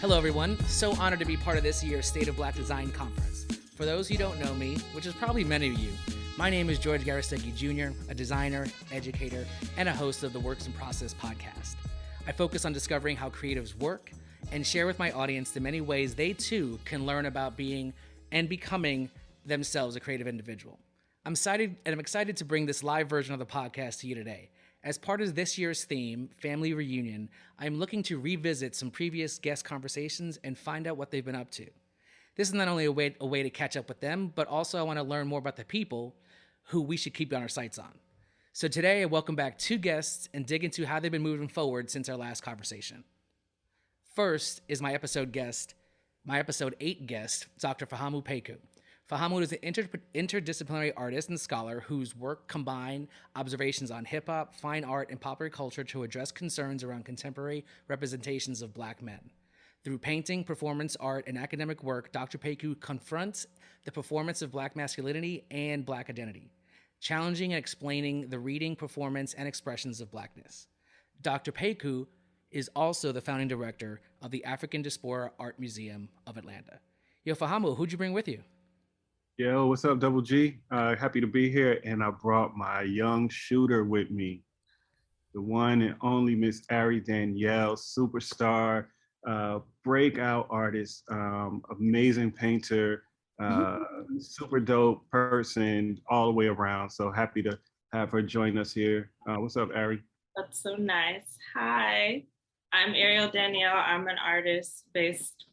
Hello, everyone. So honored to be part of this year's State of Black Design Conference. For those who don't know me, which is probably many of you, my name is George Garastegui Jr., a designer, educator, and a host of the Works in Process podcast. I focus on discovering how creatives work and share with my audience the many ways they too can learn about being and becoming themselves a creative individual. I'm excited to bring this live version of the podcast to you today. As part of this year's theme, Family Reunion, I'm looking to revisit some previous guest conversations and find out what they've been up to. This is not only a way to catch up with them, but also I want to learn more about the people who we should keep our sights on. So today, I welcome back two guests and dig into how they've been moving forward since our last conversation. First is my episode 8 guest, Dr. Fahamu Pecou. Fahamu is an interdisciplinary artist and scholar whose work combine observations on hip-hop, fine art, and popular culture to address concerns around contemporary representations of Black men. Through painting, performance art, and academic work, Dr. Pecou confronts the performance of Black masculinity and Black identity, challenging and explaining the reading, performance, and expressions of Blackness. Dr. Pecou is also the founding director of the African Diaspora Art Museum of Atlanta. Yo, Fahamu, who'd you bring with you? Yo, what's up, Double G? Happy to be here, and I brought my young shooter with me, the one and only Miss Dannielle, superstar, breakout artist, amazing painter, super dope person all the way around. So happy to have her join us here. What's up, Ari? That's so nice. Hi, I'm Ariel Dannielle. I'm an artist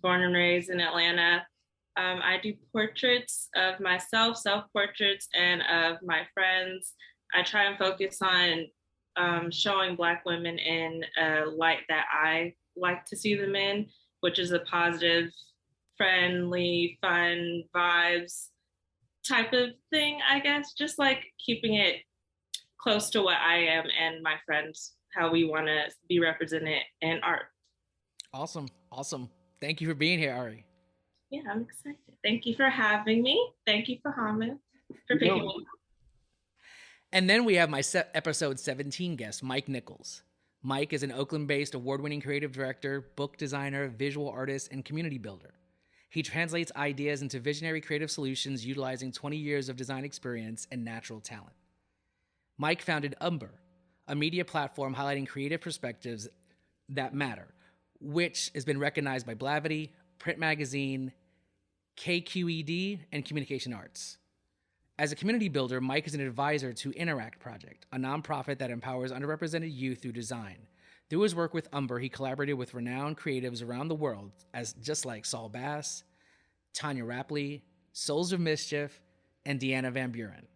born and raised in Atlanta. I do portraits of myself, self-portraits, and of my friends. I try and focus on showing Black women in a light that I like to see them in, which is a positive, friendly, fun vibes type of thing, I guess. Just like keeping it close to what I am and my friends, how we want to be represented in art. Awesome. Thank you for being here, Ari. Yeah, I'm excited. Thank you for having me. Thank you, Fahamu, for picking me. And then we have my episode 17 guest, Mike Nicholls. Mike is an Oakland-based award-winning creative director, book designer, visual artist, and community builder. He translates ideas into visionary creative solutions utilizing 20 years of design experience and natural talent. Mike founded Umber, a media platform highlighting creative perspectives that matter, which has been recognized by Blavity, Print Magazine, KQED, and Communication Arts. As a community builder, Mike is an advisor to Interact Project, a nonprofit that empowers underrepresented youth through design. Through his work with Umber, he collaborated with renowned creatives around the world, just like Saul Bass, Tanya Rapley, Souls of Mischief, and Deanna Van Buren.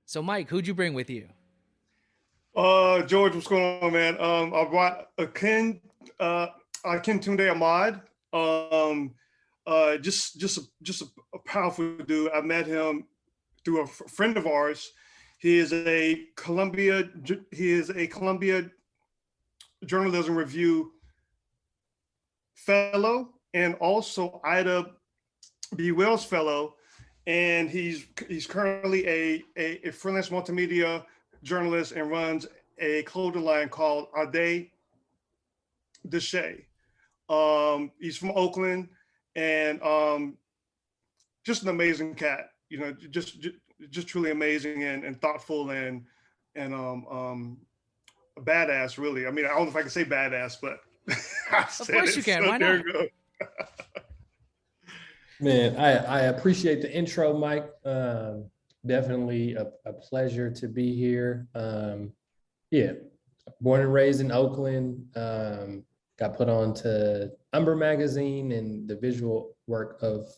So, Mike, who'd you bring with you? George, what's going on, man? I brought Akintunde Ahmad. Just a powerful dude. I met him through a friend of ours. He is a Columbia Journalism Review fellow and also Ida B. Wells fellow. And he's currently a freelance multimedia journalist and runs a clothing line called Ade Deshay. He's from Oakland. And just an amazing cat, you know, just truly amazing and thoughtful and a badass, really. I mean, I don't know if I can say badass, but of course you can. So why not? Man, I appreciate the intro, Mike. Definitely a pleasure to be here. Yeah, born and raised in Oakland. Got put on to Umber magazine and the visual work of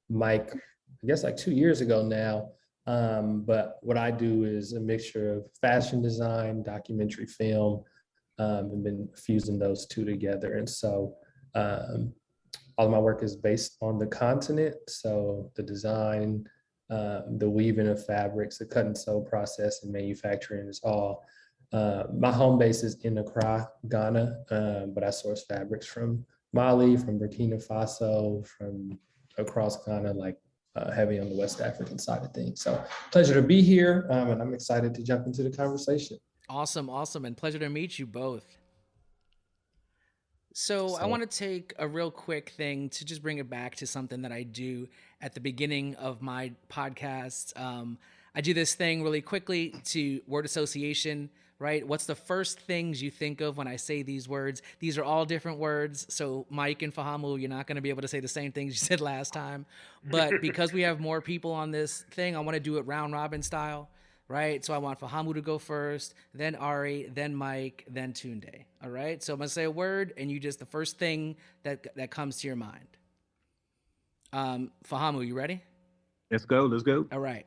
Mike, I guess like 2 years ago now. But what I do is a mixture of fashion design, documentary film, and been fusing those two together. And so all of my work is based on the continent. So the design, the weaving of fabrics, the cut and sew process and manufacturing is all my home base is in Accra, Ghana, but I source fabrics from Mali, from Burkina Faso, from across Ghana, like heavy on the West African side of things. So pleasure to be here, and I'm excited to jump into the conversation. Awesome, and pleasure to meet you both. So I want to take a real quick thing to just bring it back to something that I do at the beginning of my podcast. I do this thing really quickly to word association, right? What's the first things you think of when I say these words? These are all different words. So Mike and Fahamu, you're not going to be able to say the same things you said last time. But because we have more people on this thing, I want to do it round robin style. Right, so I want Fahamu to go first, then Ari, then Mike, then Tunde. All right, so I'm gonna say a word, and you just the first thing that comes to your mind. Fahamu, you ready? Let's go. Let's go. All right.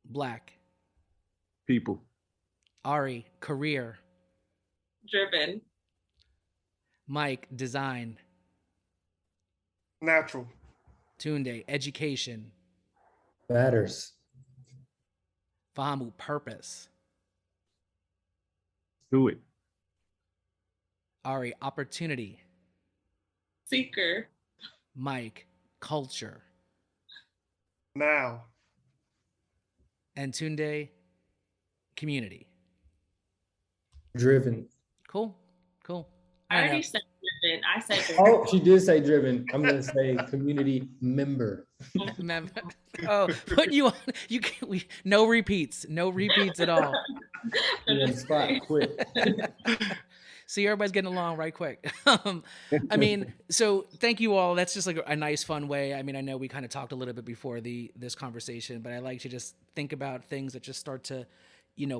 Black. People. Ari, career. Driven. Mike, design. Natural. Tunde, education. Matters. Fahamu, purpose. Do it. Ari, opportunity. Seeker. Mike, culture. Now. And Tunde, community. Driven. Cool. I already said driven. I said driven. Oh, she did say driven. I'm gonna say community member. Oh, put you on. You can no repeats at all. Spot quick. See, everybody's getting along right quick. I mean, so thank you all. That's just like a nice, fun way. I mean, I know we kind of talked a little bit before this conversation, but I like to just think about things that just start to,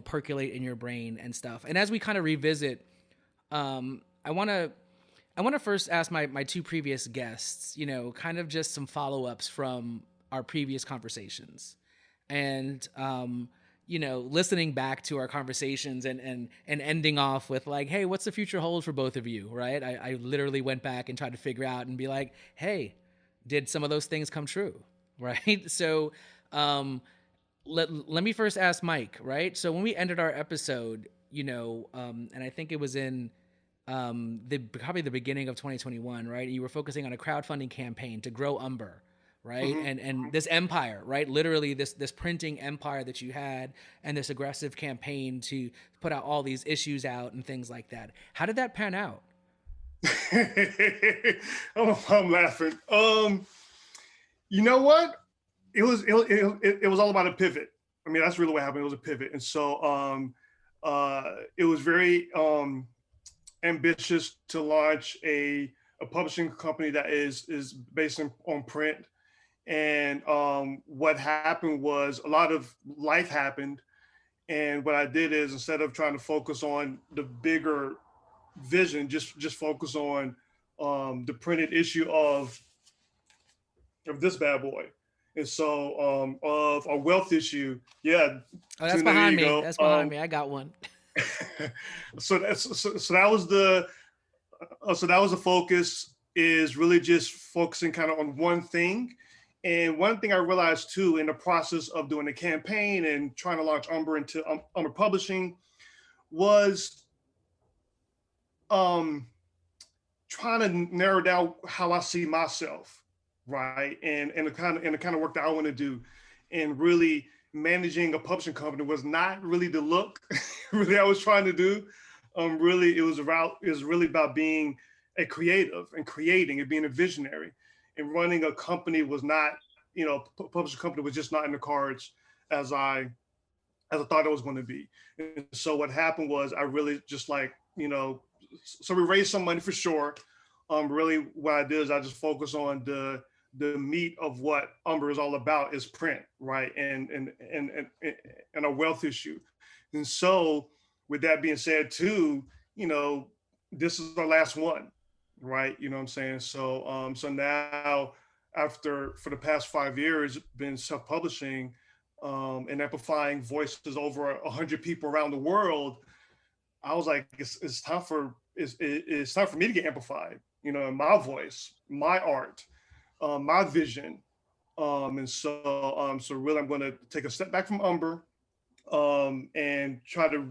percolate in your brain and stuff. And as we kind of revisit, I want to first ask my two previous guests, kind of just some follow-ups from our previous conversations, and listening back to our conversations and ending off with like, hey, what's the future hold for both of you, right? I literally went back and tried to figure out and be like, hey, did some of those things come true, right? So let me first ask Mike, right? So when we ended our episode, and I think it was in probably the beginning of 2021, right? You were focusing on a crowdfunding campaign to grow Umber, right? Mm-hmm. And this empire, right? Literally this printing empire that you had, and this aggressive campaign to put out all these issues out and things like that. How did that pan out? I'm laughing. You know what? It was all about a pivot. I mean, that's really what happened. It was a pivot. And so it was very ambitious to launch a publishing company that is based on print. And what happened was a lot of life happened. And what I did is, instead of trying to focus on the bigger vision, just focus on the printed issue of this bad boy. And so of a wealth issue, yeah. Oh, that's behind me. That's behind me. I got one. So that was the focus, is really just focusing kind of on one thing. And one thing I realized too, in the process of doing the campaign and trying to launch Umber into Umber Publishing, was trying to narrow down how I see myself, right? And the kind of work that I want to do. And really managing a publishing company was not really the look really I was trying to do. Really, it was really about being a creative and creating and being a visionary. And running a company was not, publishing company was just not in the cards as I thought it was going to be. And so what happened was, I really just so we raised some money for sure. Really what I did is I just focused on the meat of what Umber is all about, is print, right? And a wealth issue. And so with that being said too, this is our last one, right? You know what I'm saying? So so now, for the past 5 years, been self-publishing and amplifying voices over 100 people around the world, I was like, it's time for me to get amplified, my voice, my art, my vision. And so really I'm going to take a step back from Umber and try to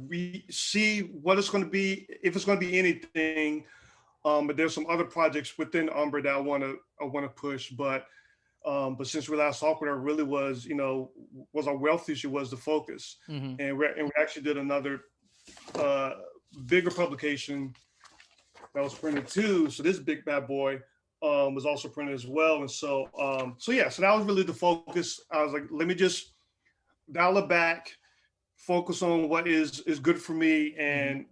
see what it's going to be, if it's going to be anything. But there's some other projects within Umber that I want to push. But since we last talked, what it really was our wealth issue was the focus. Mm-hmm. And we actually did another bigger publication that was printed too. So this big bad boy was also printed as well. And so yeah, so that was really the focus. I was like, let me just dial it back, focus on what is good for me, and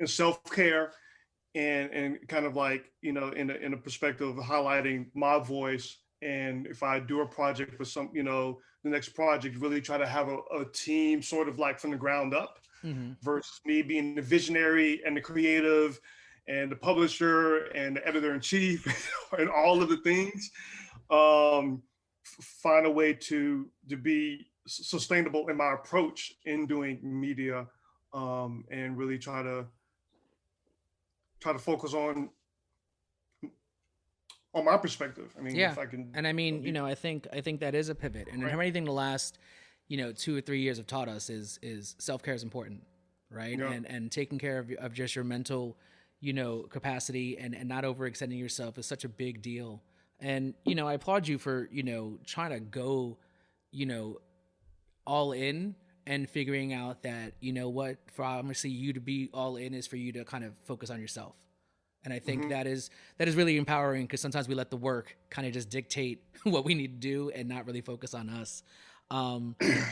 self-care, and kind of like, in a perspective of highlighting my voice. And if I do a project with some, the next project, really try to have a team sort of like from the ground up, versus me being the visionary and the creative and the publisher and the editor in chief and all of the things. Find a way to be sustainable in my approach in doing media, and really try to focus on my perspective. I mean, yeah. if I can, and I mean, I think that is a pivot. And right. Anything the last, 2 or 3 years have taught us is self-care is important, right? Yeah. And taking care of just your mental, capacity and not overextending yourself is such a big deal. And, I applaud you for, trying to go, all in and figuring out that, what, for obviously you to be all in is for you to kind of focus on yourself. And I think that is really empowering, because sometimes we let the work kind of just dictate what we need to do and not really focus on us.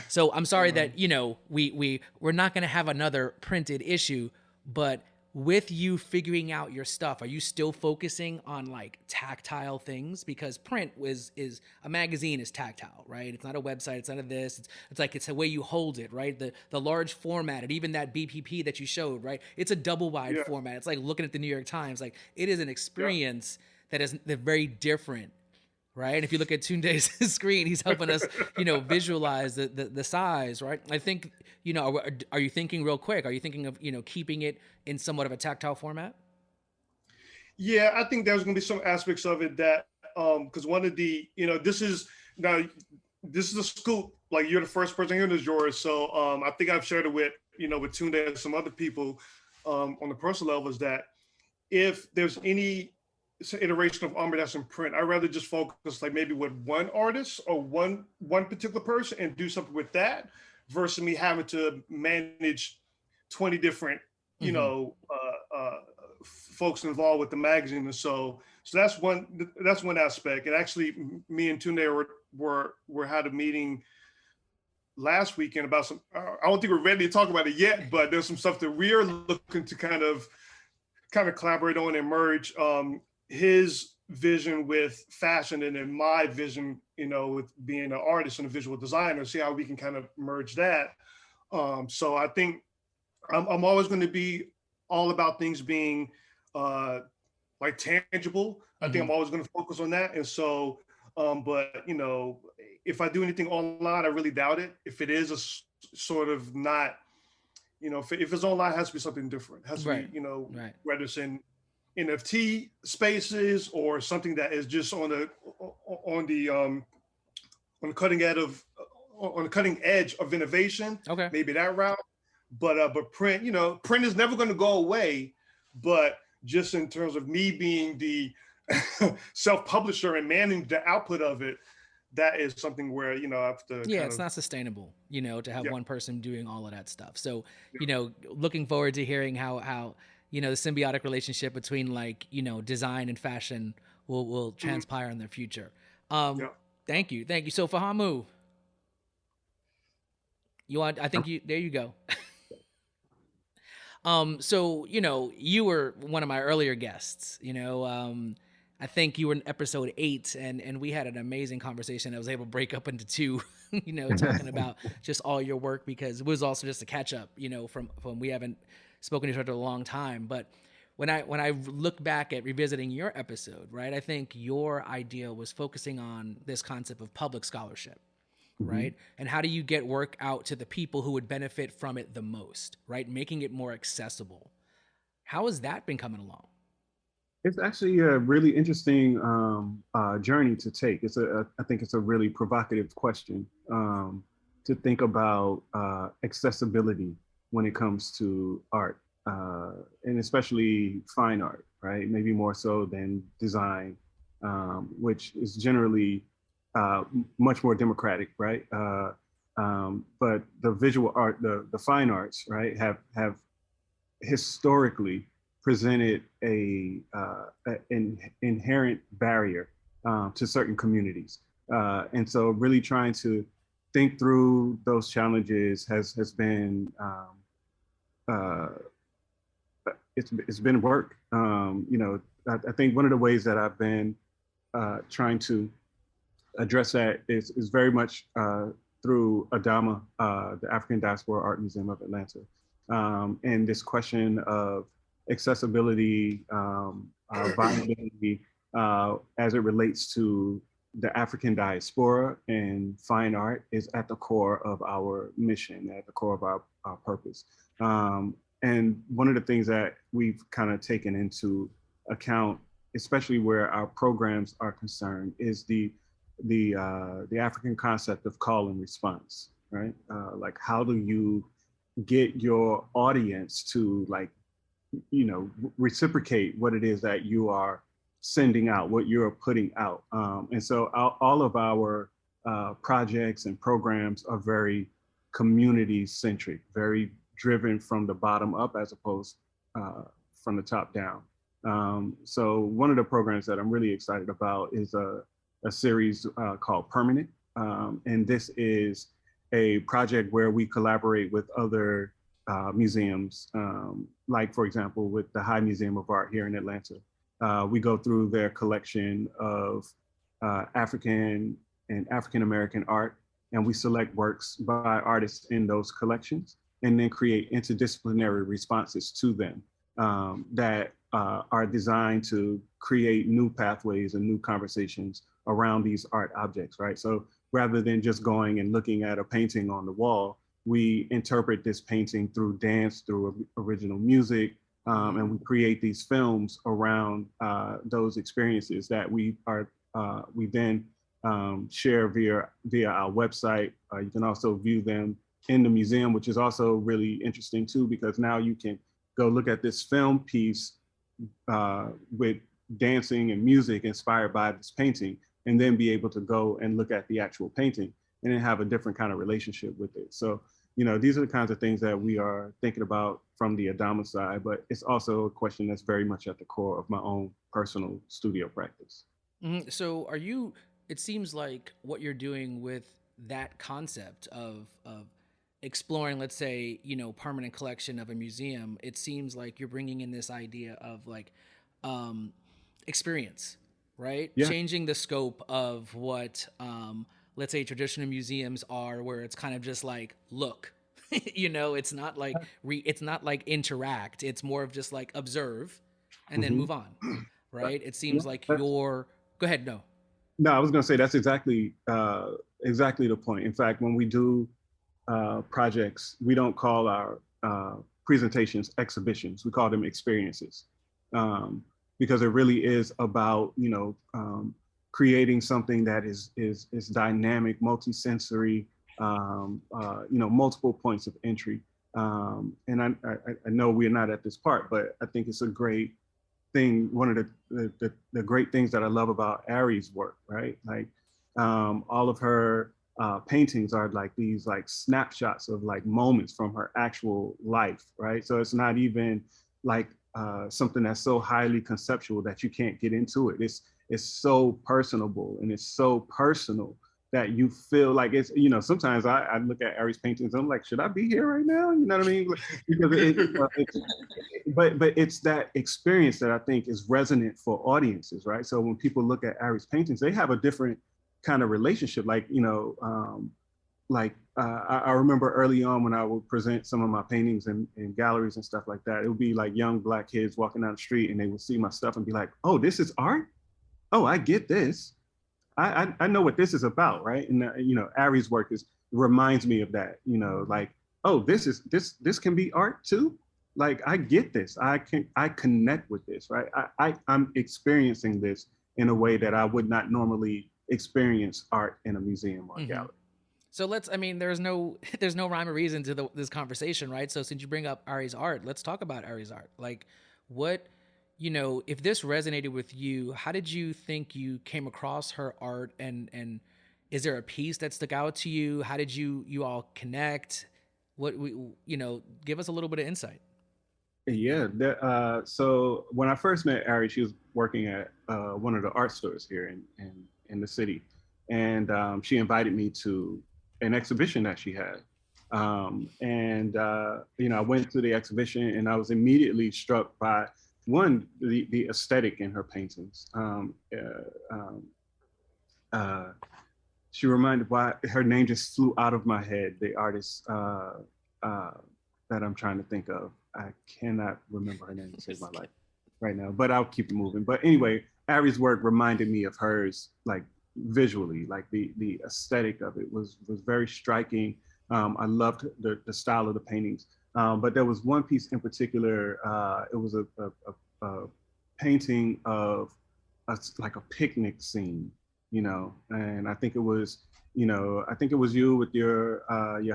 So I'm sorry that, we're not going to have another printed issue, but with you figuring out your stuff, are you still focusing on like tactile things? Because print is a magazine is tactile, right? It's not a website. It's none of this. It's the way you hold it, right? The large format, and even that BPP that you showed, right? It's a double wide format. It's like looking at the New York Times. Like, it is an experience that is very different. Right. And if you look at Tunde's screen, he's helping us, visualize the size. Right. I think, are you thinking real quick? Are you thinking of, keeping it in somewhat of a tactile format? Yeah, I think there's going to be some aspects of it that, because one of the, this is a scoop. Like, you're the first person here, this, George. So I think I've shared it with, with Tunde and some other people on the personal level, is that if there's any iteration of Ahmad that's in print, I'd rather just focus like maybe with one artist or one particular person and do something with that, versus me having to manage 20 different, folks involved with the magazine. And so that's one aspect. And actually, me and Tunde were had a meeting last weekend about some, I don't think we're ready to talk about it yet, but there's some stuff that we are looking to kind of collaborate on and merge. His vision with fashion, and then my vision, with being an artist and a visual designer, see how we can kind of merge that. So I think I'm always going to be all about things being like tangible. I think I'm always going to focus on that. And so, but if I do anything online, I really doubt it. If it is a sort of not, if it's online, it has to be something different. It has to be, whether it's in NFT spaces or something that is just on the cutting edge of innovation. Okay, maybe that route. But print, print is never going to go away. But just in terms of me being the self-publisher and managing the output of it, that is something where I have to. Yeah, it's not sustainable, to have one person doing all of that stuff. So looking forward to hearing how the symbiotic relationship between design and fashion will transpire in the future. Thank you. So Fahamu, there you go. So, you were one of my earlier guests, I think you were in episode 8 and we had an amazing conversation. I was able to break up into 2, talking about just all your work, because it was also just a catch up, from we haven't spoken to each other a long time. But when I look back at revisiting your episode, right, I think your idea was focusing on this concept of public scholarship, right? And how do you get work out to the people who would benefit from it the most, right? Making it more accessible. How has that been coming along? It's actually a really interesting journey to take. I think it's a really provocative question to think about accessibility when it comes to art, and especially fine art, right? Maybe more so than design, which is generally much more democratic, right? But the visual art, the fine arts, right, have historically presented an inherent barrier to certain communities. And so really trying to think through those challenges has been, it's been work. I think one of the ways that I've been trying to address that is very much through ADAMA, the African Diaspora Art Museum of Atlanta. And this question of accessibility, viability, as it relates to the African diaspora and fine art is at the core of our mission, at the core of our purpose. And one of the things that we've kind of taken into account, especially where our programs are concerned, is the African concept of call and response, right? Like, how do you get your audience to, like, reciprocate what it is that you are sending out, what you're putting out. And so all of our projects and programs are very community centric, very driven from the bottom up as opposed from the top down. So one of the programs that I'm really excited about is a series called Permanent. And this is a project where we collaborate with other museums, like, for example, with the High Museum of Art here in Atlanta. We go through their collection of African and African-American art, and we select works by artists in those collections, and then create interdisciplinary responses to them that are designed to create new pathways and new conversations around these art objects, right? So rather than just going and looking at a painting on the wall, we interpret this painting through dance, through original music, and we create these films around those experiences that we then share via our website. You can also view them in the museum, which is also really interesting too, because now you can go look at this film piece with dancing and music inspired by this painting, and then be able to go and look at the actual painting and then have a different kind of relationship with it. So, these are the kinds of things that we are thinking about from the Adama side, but it's also a question that's very much at the core of my own personal studio practice. Mm-hmm. So it seems like what you're doing with that concept of exploring, let's say, permanent collection of a museum, it seems like you're bringing in this idea of like experience, right? Yeah. Changing the scope of what, let's say, traditional museums are, where it's kind of just like, look, it's not like it's not like interact. It's more of just like observe and then move on, right? It seems like go ahead. No, I was going to say that's exactly the point. In fact, when we do projects, we don't call our presentations exhibitions. We call them experiences, because it really is about creating something that is dynamic, multi-sensory, multiple points of entry. And I know we're not at this part, but I think it's a great thing. One of the great things that I love about Ari's work, right? Like all of her paintings are like these like snapshots of like moments from her actual life, right? So it's not even like something that's so highly conceptual that you can't get into it. It's so personable and it's so personal that you feel like it's, sometimes I look at Ari's paintings and I'm like, should I be here right now? You know what I mean? Because but it's that experience that I think is resonant for audiences, right? So when people look at Ari's paintings, they have a different kind of relationship. Like, I remember early on when I would present some of my paintings in galleries and stuff like that, it would be like young Black kids walking down the street and they would see my stuff and be like, oh, this is art? Oh, I get this. I know what this is about, right? And Ari's work reminds me of that. Like, oh, this can be art too. Like, I get this. I connect with this, right? I'm experiencing this in a way that I would not normally experience art in a museum or gallery. So there's no rhyme or reason to this conversation, right? So since you bring up Ari's art, let's talk about Ari's art. Like, what? If this resonated with you, how did you think you came across her art, and is there a piece that stuck out to you? How did you all connect? Give us a little bit of insight. Yeah. So when I first met Ari, she was working at one of the art stores here in the city, and she invited me to an exhibition that she had. I went to the exhibition, and I was immediately struck by one, the aesthetic in her paintings. She reminded why her name just flew out of my head. The artist that I'm trying to think of. I cannot remember her name to save my life right now, but I'll keep it moving. But anyway, Ari's work reminded me of hers, like visually, like the aesthetic of it was very striking. I loved the style of the paintings. But there was one piece in particular. It was a painting of like a picnic scene, and I think it was, you with your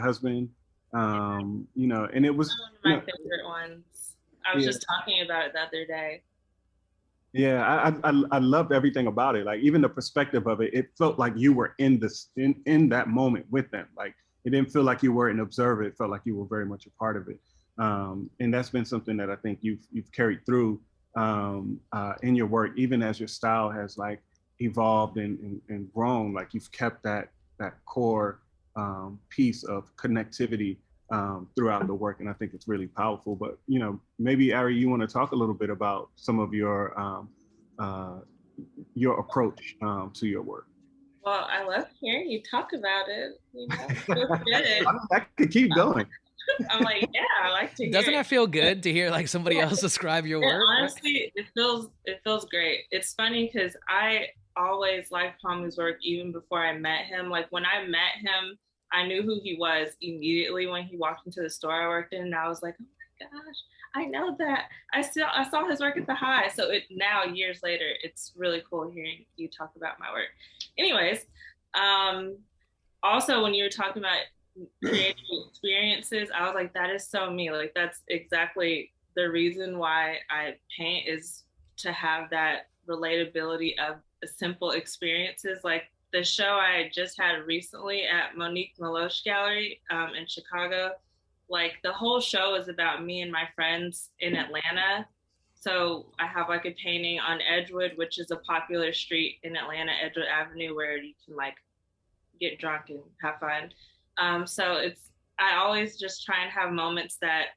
husband, and it was one of my favorite ones. I was just talking about it the other day. Yeah, I loved everything about it. Like even the perspective of it, it felt like you were in that moment with them. Like it didn't feel like you were an observer. It felt like you were very much a part of it. And that's been something that I think you've carried through in your work, even as your style has like evolved and grown. Like you've kept that core piece of connectivity throughout the work, and I think it's really powerful. But maybe Ari, you want to talk a little bit about some of your approach to your work. Well, I love hearing you talk about it. It feels good. I could keep going. I'm like, yeah, I like to hear. Doesn't that feel good to hear like somebody else describe your work? Honestly, it feels great. It's funny because I always liked Fahamu's work even before I met him. Like when I met him, I knew who he was immediately when he walked into the store I worked in, and I was like, oh my gosh, I know that. I saw his work at the High. So now years later, it's really cool hearing you talk about my work. Anyways, also when you were talking about creating experiences, I was like, that is so me. Like that's exactly the reason why I paint, is to have that relatability of simple experiences. Like the show I just had recently at Monique Meloche Gallery in Chicago, like the whole show is about me and my friends in Atlanta. So I have like a painting on Edgewood, which is a popular street in Atlanta, Edgewood Avenue, where you can like get drunk and have fun. So I always just try and have moments that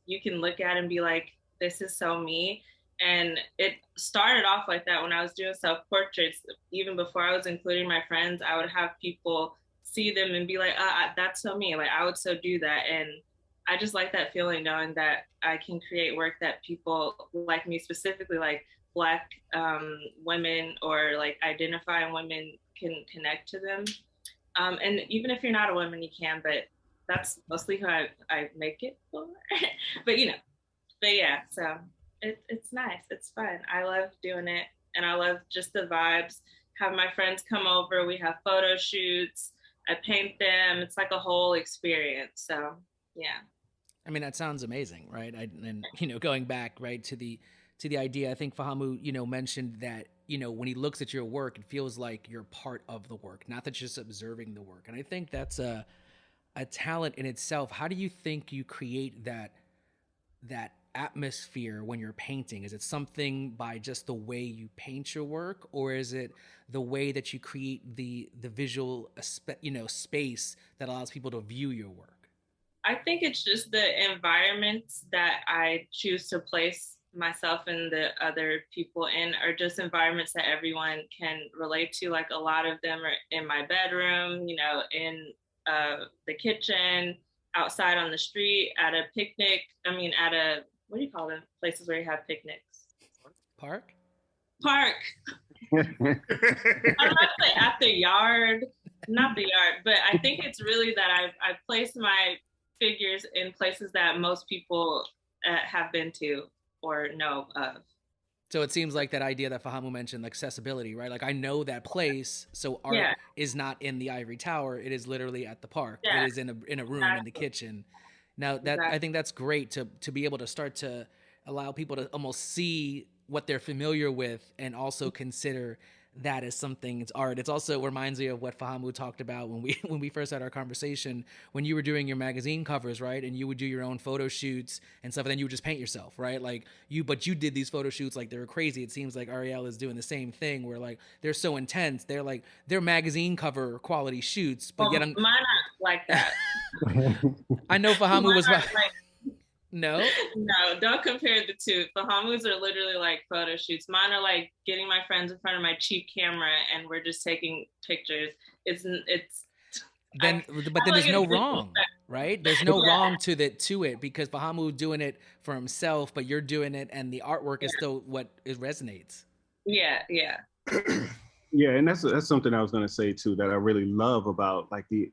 you can look at and be like, this is so me. And it started off like that when I was doing self-portraits. Even before I was including my friends, I would have people see them and be like, that's so me. Like I would so do that. And I just like that feeling, knowing that I can create work that people like me, specifically like Black women or like identifying women, can connect to them. And even if you're not a woman, you can, but that's mostly who I make it for. but yeah, so it's nice. It's fun. I love doing it. And I love just the vibes. Have my friends come over. We have photo shoots. I paint them. It's like a whole experience. So yeah. I mean, that sounds amazing, right? And going back right to the idea, I think Fahamu, mentioned that, when he looks at your work, it feels like you're part of the work, not that you're just observing the work. And I think that's a talent in itself. How do you think you create that atmosphere when you're painting? Is it something by just the way you paint your work, or is it the way that you create the visual, space that allows people to view your work? I think it's just the environments that I choose to place myself and the other people in are just environments that everyone can relate to. Like a lot of them are in my bedroom, in the kitchen, outside on the street, at a picnic. At a, what do you call them? Places where you have picnics. Park. I don't know if say at the yard, not the yard, but I think it's really that I've placed my figures in places that most people have been to or know of. So it seems like that idea that Fahamu mentioned, like accessibility, right? Like I know that place, so art is not in the ivory tower; it is literally at the park. Yeah. It is in a room in the kitchen. Now that I think that's great to be able to start to allow people to almost see what they're familiar with, and also consider that as something, it's art. It's also reminds me of what Fahamu talked about when we first had our conversation, when you were doing your magazine covers, right? And you would do your own photo shoots and stuff, and then you would just paint yourself, right? But you did these photo shoots like they were crazy. It seems like Ariel is doing the same thing, where like they're so intense. They're magazine cover quality shoots, but yet mine aren't like that. I know Fahamu was like, no, don't compare the two. Fahamu's are literally like photo shoots. Mine are like getting my friends in front of my cheap camera and we're just taking pictures. But then there's no wrong, right? There's no wrong to it because Fahamu doing it for himself, but you're doing it, and the artwork is still what it resonates. Yeah. Yeah, and that's something I was going to say too that I really love about like the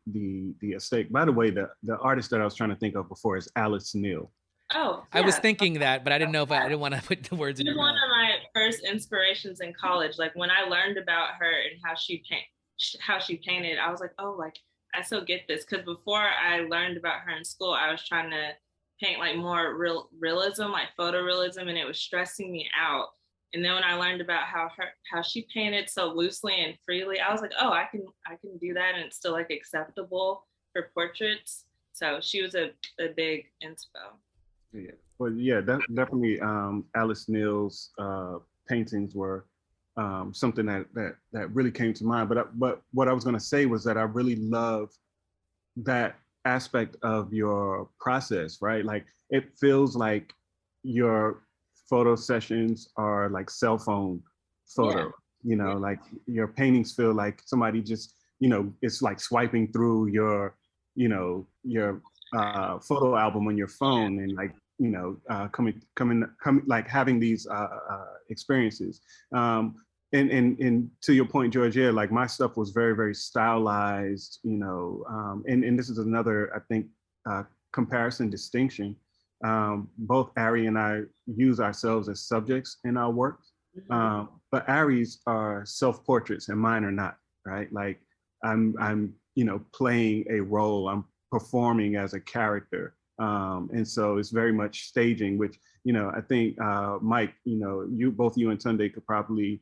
aesthetic. By the way, the artist that I was trying to think of before is Alice Neal. Oh, yeah. I was thinking that, but I didn't know if I didn't want to put the words in your mouth. One of my first inspirations in college, like when I learned about her and how she painted, I was like, oh, like I still get this, because before I learned about her in school, I was trying to paint like more realism, like photorealism, and it was stressing me out. And then when I learned about how she painted so loosely and freely, I was like, oh, I can do that, and it's still like acceptable for portraits. So she was a big inspo. Yeah, well, yeah, definitely. Alice Neal's paintings were something that really came to mind. But what I was going to say was that I really love that aspect of your process, right? Like it feels like your photo sessions are like cell phone photo, like your paintings feel like somebody just, it's like swiping through your photo album on your phone and like, coming, like having these experiences. And to your point, George, yeah, like my stuff was very, very stylized, and this is another, I think, comparison distinction. Both Ari and I use ourselves as subjects in our work, but Ari's are self-portraits and mine are not, right? Like I'm playing a role, I'm performing as a character. And so it's very much staging, which, I think, Mike, both you and Tunde could probably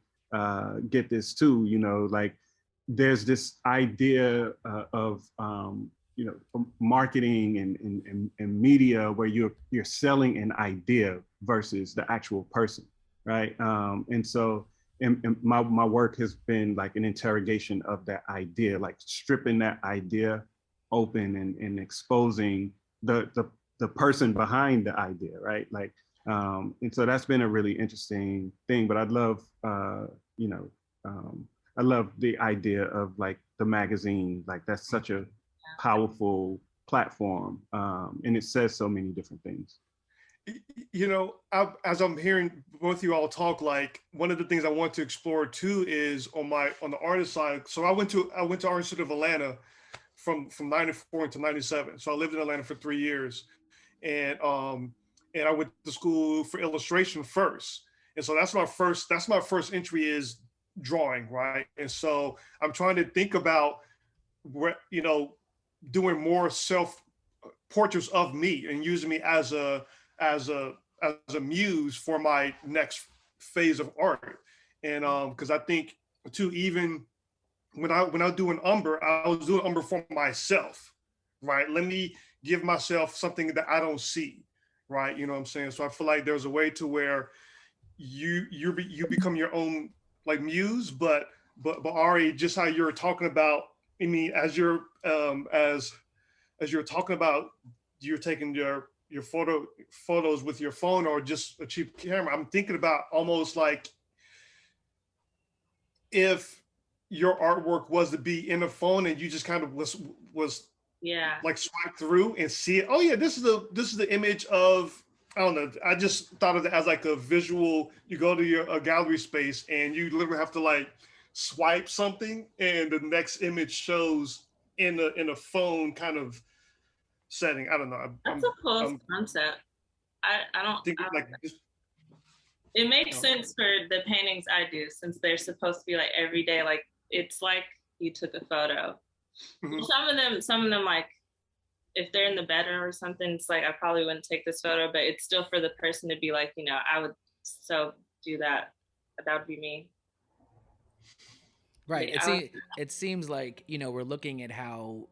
get this too, like there's this idea of, marketing and media where you're selling an idea versus the actual person, right? And so and my work has been like an interrogation of that idea, like stripping that idea open and exposing the person behind the idea, right? Like, and so that's been a really interesting thing. But I love, I love the idea of like the magazine. Like that's such a powerful platform, and it says so many different things. As I'm hearing both of you all talk, like one of the things I want to explore too is on the artist side. So I went to Art Institute of Atlanta from 94 to 97. So I lived in Atlanta for 3 years, and I went to school for illustration first. And so that's my first entry is drawing, right? And so I'm trying to think about what, doing more self portraits of me and using me as a muse for my next phase of art. And because I think too, even when I was doing Umber, I was doing Umber for myself, right? Let me give myself something that I don't see, right? You know what I'm saying? So I feel like there's a way to where you become your own like muse, but Ari, just how you're talking about, I mean, as you're talking about, you're taking your photos with your phone or just a cheap camera. I'm thinking about almost like if your artwork was to be in a phone and you just kind of was like swipe through and see it. Oh yeah, this is the image of, I don't know. I just thought of it as like a visual. You go to a gallery space and you literally have to like swipe something and the next image shows in a phone kind of setting. I don't know. That's a cool concept. I don't think it makes sense for the paintings I do, since they're supposed to be like every day. Like it's like you took a photo. Mm-hmm. Some of them like if they're in the bedroom or something, it's like I probably wouldn't take this photo, but it's still for the person to be like, I would so do that. That would be me. Right. Yeah. It seems like, we're looking at how,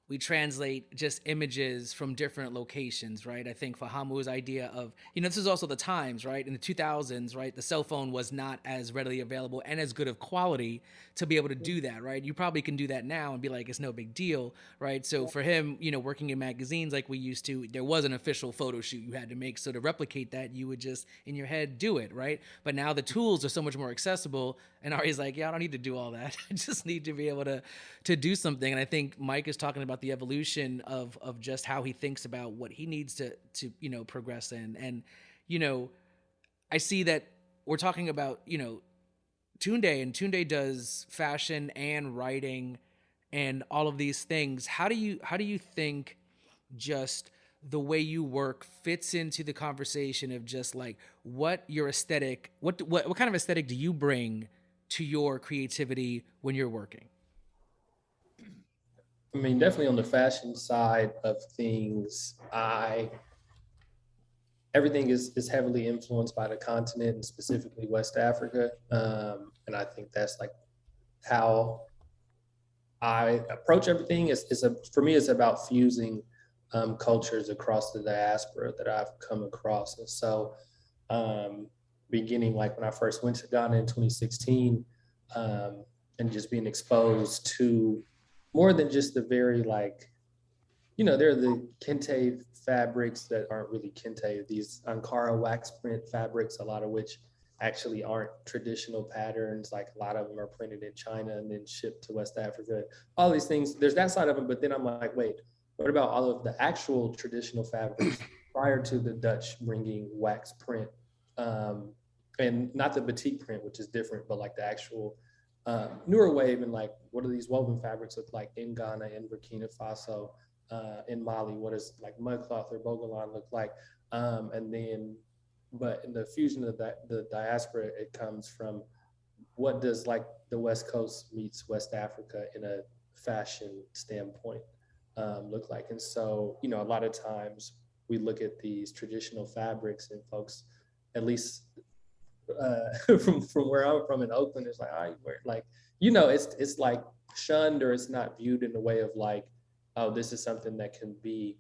we translate just images from different locations, right? I think Fahamu's idea of, this is also the times, right? In the 2000s, right? The cell phone was not as readily available and as good of quality to be able to do that, right? You probably can do that now and be like, it's no big deal, right? So for him, working in magazines like we used to, there was an official photo shoot you had to make. So to replicate that, you would just in your head do it, right? But now the tools are so much more accessible. And Ari's like, yeah, I don't need to do all that. I just need to be able to do something. And I think Mike is talking about the evolution of just how he thinks about what he needs to progress in. And I see that we're talking about Tunde, and Tunde does fashion and writing and all of these things. How do you think just the way you work fits into the conversation of just like what your aesthetic, what kind of aesthetic do you bring to your creativity when you're working? I mean, definitely on the fashion side of things, everything is heavily influenced by the continent and specifically West Africa. And I think that's like how I approach everything. For me, it's about fusing cultures across the diaspora that I've come across. And so beginning like when I first went to Ghana in 2016, and just being exposed to more than just the very like, there are the kente fabrics that aren't really kente, these Ankara wax print fabrics, a lot of which actually aren't traditional patterns. Like a lot of them are printed in China and then shipped to West Africa. All these things, there's that side of them, but then I'm like, wait, what about all of the actual traditional fabrics prior to the Dutch bringing wax print? And not the batik print, which is different, but like the actual newer wave, and like what do these woven fabrics look like in Ghana, in Burkina Faso, in Mali? What does like mudcloth or bogolan look like? And then, but in the fusion of the diaspora, it comes from what does like the West Coast meets West Africa in a fashion standpoint look like? And so, a lot of times we look at these traditional fabrics and folks, at least from where I'm from in Oakland, it's like, it's like shunned, or it's not viewed in a way of like, oh, this is something that can be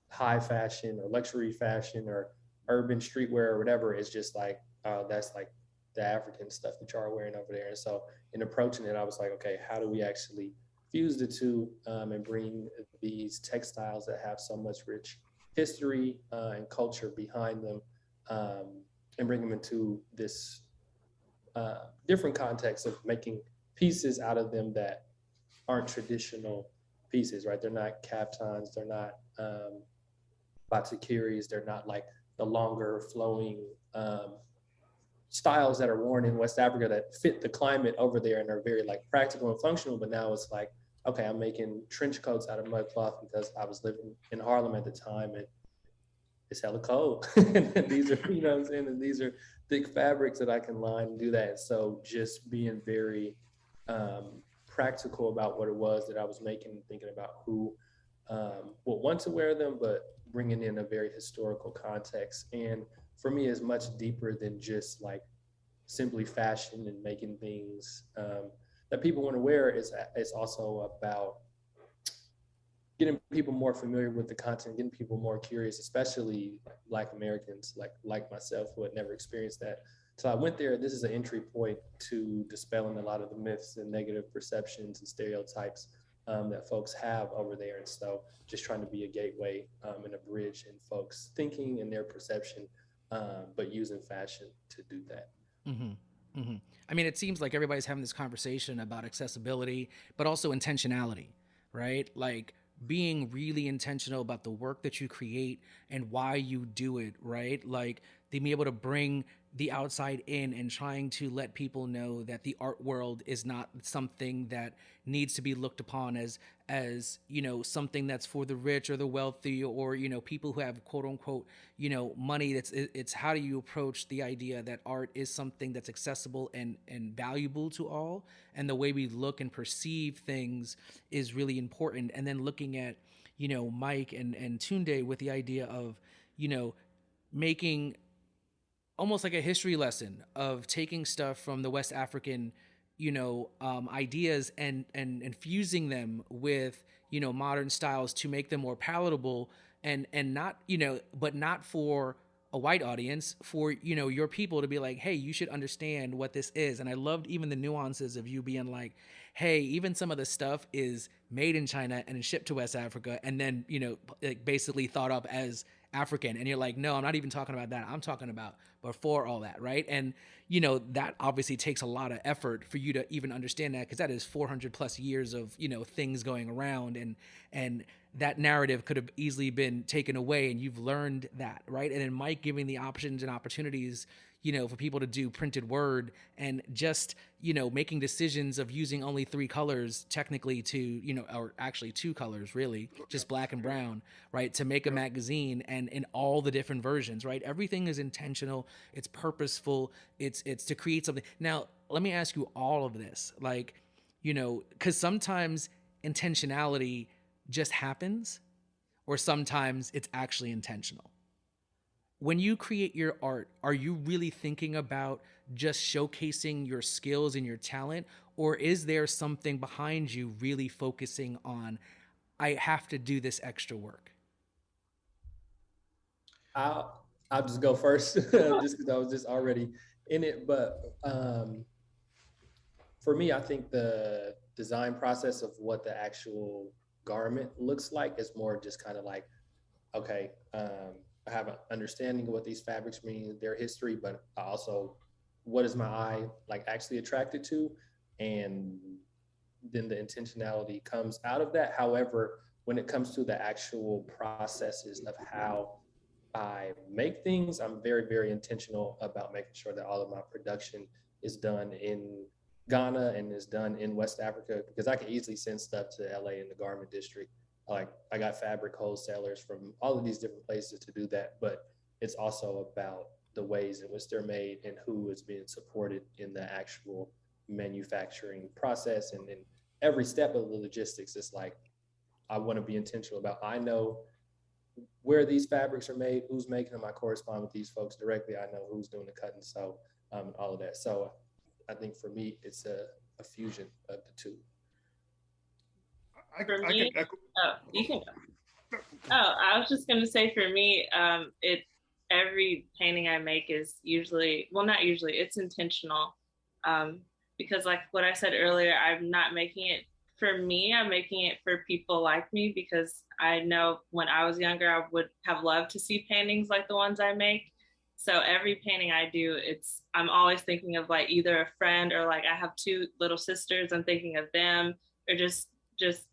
high fashion or luxury fashion or urban streetwear or whatever. It's just like, oh, that's like the African stuff that y'all are wearing over there. And so in approaching it, I was like, okay, how do we actually fuse the two and bring these textiles that have so much rich history and culture behind them, and bring them into this different context of making pieces out of them that aren't traditional pieces, right? They're not kaftans, they're not batikiris, they're not like the longer flowing styles that are worn in West Africa that fit the climate over there and are very like practical and functional. But now it's like, okay, I'm making trench coats out of mudcloth because I was living in Harlem at the time and it's hella cold. And these are, what I'm saying? And these are thick fabrics that I can line and do that. And so just being very practical about what it was that I was making and thinking about who would want to wear them, but bringing in a very historical context. And for me, it's much deeper than just like simply fashion and making things that people want to wear. It's also about getting people more familiar with the content, getting people more curious, especially Black Americans like myself who had never experienced that. So I went there. This is an entry point to dispelling a lot of the myths and negative perceptions and stereotypes that folks have over there. And so just trying to be a gateway and a bridge in folks' thinking and their perception, but using fashion to do that. Mm-hmm. Mm-hmm. I mean, it seems like everybody's having this conversation about accessibility, but also intentionality, right? Like being really intentional about the work that you create and why you do it, right? Like being able to bring the outside in and trying to let people know that the art world is not something that needs to be looked upon as something that's for the rich or the wealthy or people who have quote unquote money. It's how do you approach the idea that art is something that's accessible and valuable to all, and the way we look and perceive things is really important. And then looking at Mike and Tunde with the idea of making almost like a history lesson of taking stuff from the West African ideas and infusing them with, modern styles to make them more palatable, and not, but not for a white audience, for, your people to be like, hey, you should understand what this is. And I loved even the nuances of you being like, hey, even some of the stuff is made in China and shipped to West Africa, and then, like basically thought of as African. And you're like, no, I'm not even talking about that. I'm talking about before all that, right? And that obviously takes a lot of effort for you to even understand that, because that is 400 plus years of, things going around, and that narrative could have easily been taken away, and you've learned that, right? And then Mike giving the options and opportunities, for people to do printed word, and just, making decisions of using only 3 colors technically to, or actually 2 colors really, just black and brown, right? To make a magazine, and in all the different versions, right? Everything is intentional. It's purposeful. It's to create something. Now, let me ask you all of this, like, because sometimes intentionality just happens, or sometimes it's actually intentional. When you create your art, are you really thinking about just showcasing your skills and your talent, or is there something behind you really focusing on, I have to do this extra work? I'll just go first, just because I was just already in it. But for me, I think the design process of what the actual garment looks like is more just kind of like, okay, I have an understanding of what these fabrics mean, their history, but also what is my eye like actually attracted to, and then the intentionality comes out of that. However, when it comes to the actual processes of how I make things, I'm very, very intentional about making sure that all of my production is done in Ghana and is done in West Africa, because I can easily send stuff to LA in the garment district. Like, I got fabric wholesalers from all of these different places to do that, but it's also about the ways in which they're made and who is being supported in the actual manufacturing process. And in every step of the logistics, it's like, I want to be intentional about, I know where these fabrics are made, who's making them. I correspond with these folks directly. I know who's doing the cutting, so all of that. So I think for me, it's a fusion of the two. For me, you can go. Oh, I was just gonna say, for me, every painting I make is usually, well, not usually, it's intentional, because like what I said earlier, I'm not making it for me. I'm making it for people like me, because I know when I was younger, I would have loved to see paintings like the ones I make. So every painting I do, I'm always thinking of like either a friend, or like I have 2 little sisters, I'm thinking of them, or just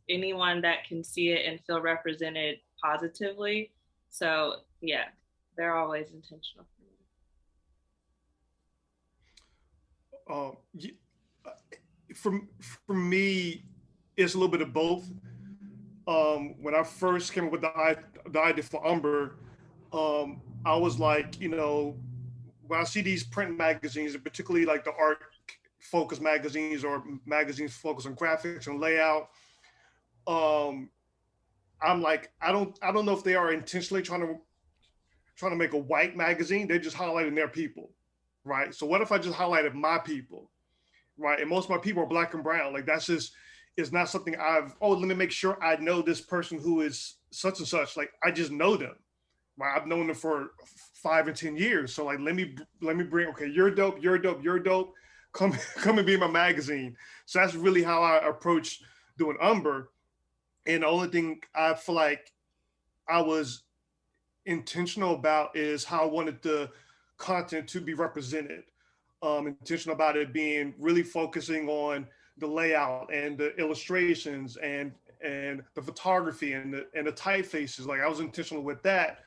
anyone that can see it and feel represented positively. So yeah, they're always intentional for me. For me, it's a little bit of both. When I first came up with the idea for Umber, I was like, when I see these print magazines, and particularly like the art focused magazines or magazines focused on graphics and layout, I'm like, I don't know if they are intentionally trying to make a white magazine. They're just highlighting their people, right? So what if I just highlighted my people, right? And most of my people are black and brown. Like, that's just, it's not something let me make sure I know this person who is such and such. Like, I just know them, right? I've known them for 5 and 10 years. So like, let me bring, okay, you're dope, you're dope, you're dope. Come and be in my magazine. So that's really how I approach doing Umber. And the only thing I feel like I was intentional about is how I wanted the content to be represented. Intentional about it being really focusing on the layout and the illustrations and the photography and the typefaces. Like, I was intentional with that,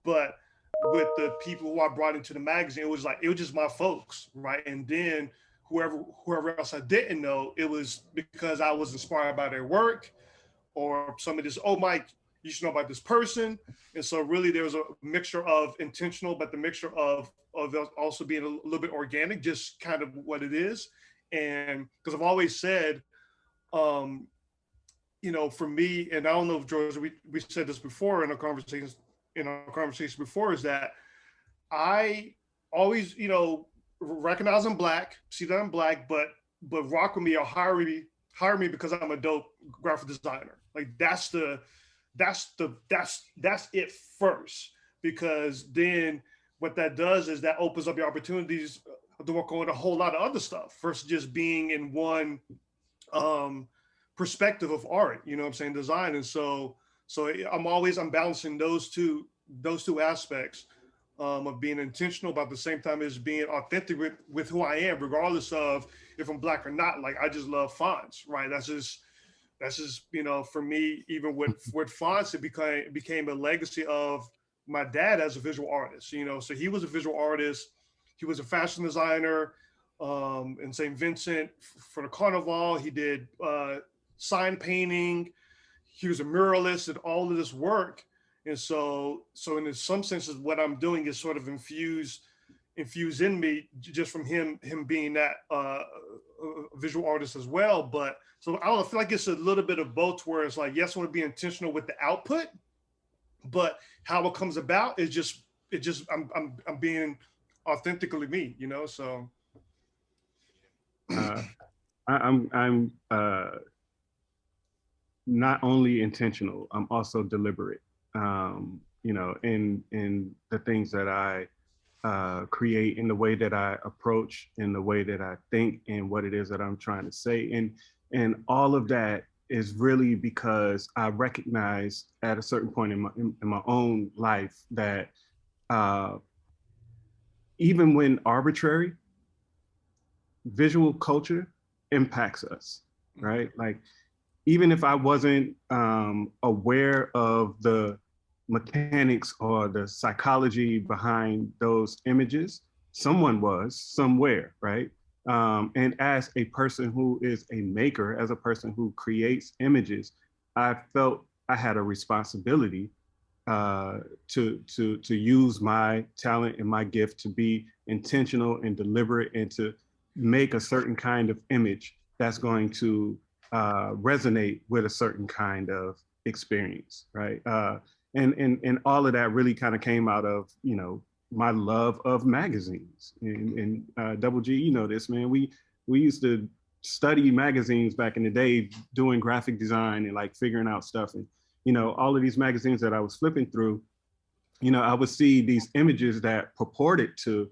but with the people who I brought into the magazine, it was just my folks, right? And then whoever else I didn't know, it was because I was inspired by their work, or somebody just, oh, Mike, you should know about this person. And so really there was a mixture of intentional, but the mixture of also being a little bit organic, just kind of what it is. And because I've always said, for me, and I don't know if George, we said this before in our conversation before, is that I always, recognize I'm black, see that I'm black, but rock with me or hire me because I'm a dope graphic designer. Like that's it first, because then what that does is that opens up your opportunities to work on a whole lot of other stuff versus just being in one perspective of art, you know what I'm saying, design. And so I'm balancing those two aspects of being intentional, but at the same time as being authentic with who I am, regardless of if I'm Black or not. Like I just love fonts, right? That's just, you know, for me, even with fonts, it became a legacy of my dad as a visual artist, you know. So he was a visual artist, he was a fashion designer in St. Vincent for the Carnival. He did sign painting, he was a muralist, and all of this work. And so in some senses, what I'm doing is sort of infused in me just from him being that visual artist as well. But so I don't know, I feel like it's a little bit of both, where it's like, yes, I want to be intentional with the output, but how it comes about is just I'm being authentically me, you know. So I'm not only intentional, I'm also deliberate. You know, in the things that I create, in the way that I approach, in the way that I think, and what it is that I'm trying to say. And all of that is really because I recognize at a certain point in my own life that even when arbitrary, visual culture impacts us, right? Like, even if I wasn't aware of the mechanics or the psychology behind those images, someone was somewhere, right? And as a person who is a maker, as a person who creates images, I felt I had a responsibility to use my talent and my gift to be intentional and deliberate, and to make a certain kind of image that's going to resonate with a certain kind of experience, right? And all of that really kind of came out of, you know, my love of magazines. And Double G, you know this, man. We used to study magazines back in the day, doing graphic design and like figuring out stuff. And, you know, all of these magazines that I was flipping through, you know, I would see these images that purported to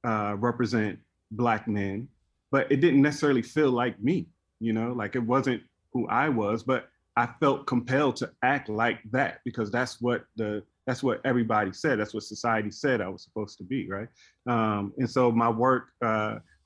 represent Black men, but it didn't necessarily feel like me, you know, like it wasn't who I was, but I felt compelled to act like that because that's what everybody said. That's what society said I was supposed to be, right? And so my work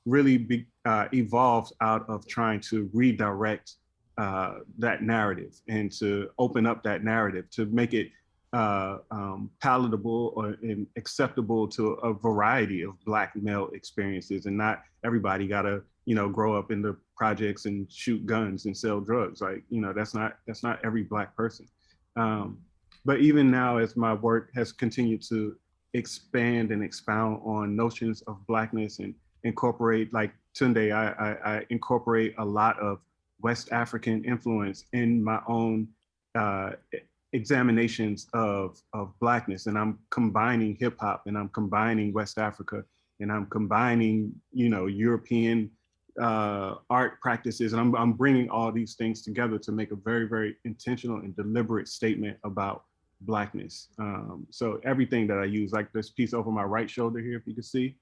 really evolved out of trying to redirect that narrative and to open up that narrative to make it palatable and acceptable to a variety of Black male experiences, and not everybody gotta, you know, grow up in the projects and shoot guns and sell drugs. Like, you know, that's not every Black person. But even now, as my work has continued to expand and expound on notions of Blackness and incorporate, like Tunde, I incorporate a lot of West African influence in my own examinations of Blackness, and I'm combining hip hop, and I'm combining West Africa, and I'm combining, you know, European art practices, and I'm bringing all these things together to make a very, very intentional and deliberate statement about Blackness. So everything that I use, like this piece over my right shoulder here, if you can see,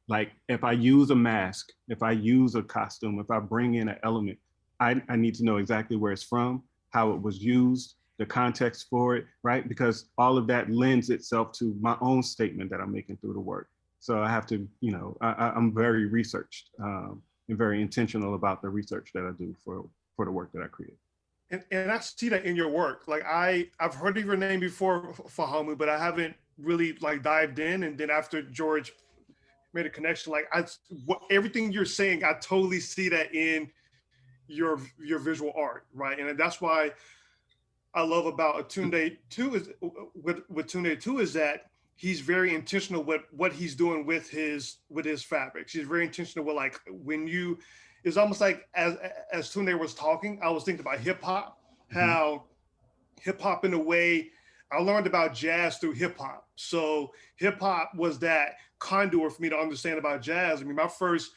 like if I use a mask, if I use a costume, if I bring in an element, I need to know exactly where it's from, how it was used, the context for it, right? Because all of that lends itself to my own statement that I'm making through the work. So I have to, you know, I'm very researched and very intentional about the research that I do for the work that I create. And I see that in your work. Like I've heard of your name before, Fahamu, but I haven't really like dived in. And then after George made a connection, like everything you're saying, I totally see that in your visual art, right? And that's why I love about Akintunde too is with Tunde too is that he's very intentional with what he's doing with his fabrics. He's very intentional with, like, when you, it's almost like as Tunde was talking, I was thinking about hip hop, how hip hop in a way, I learned about jazz through hip hop. So hip hop was that conduit for me to understand about jazz. I mean, my first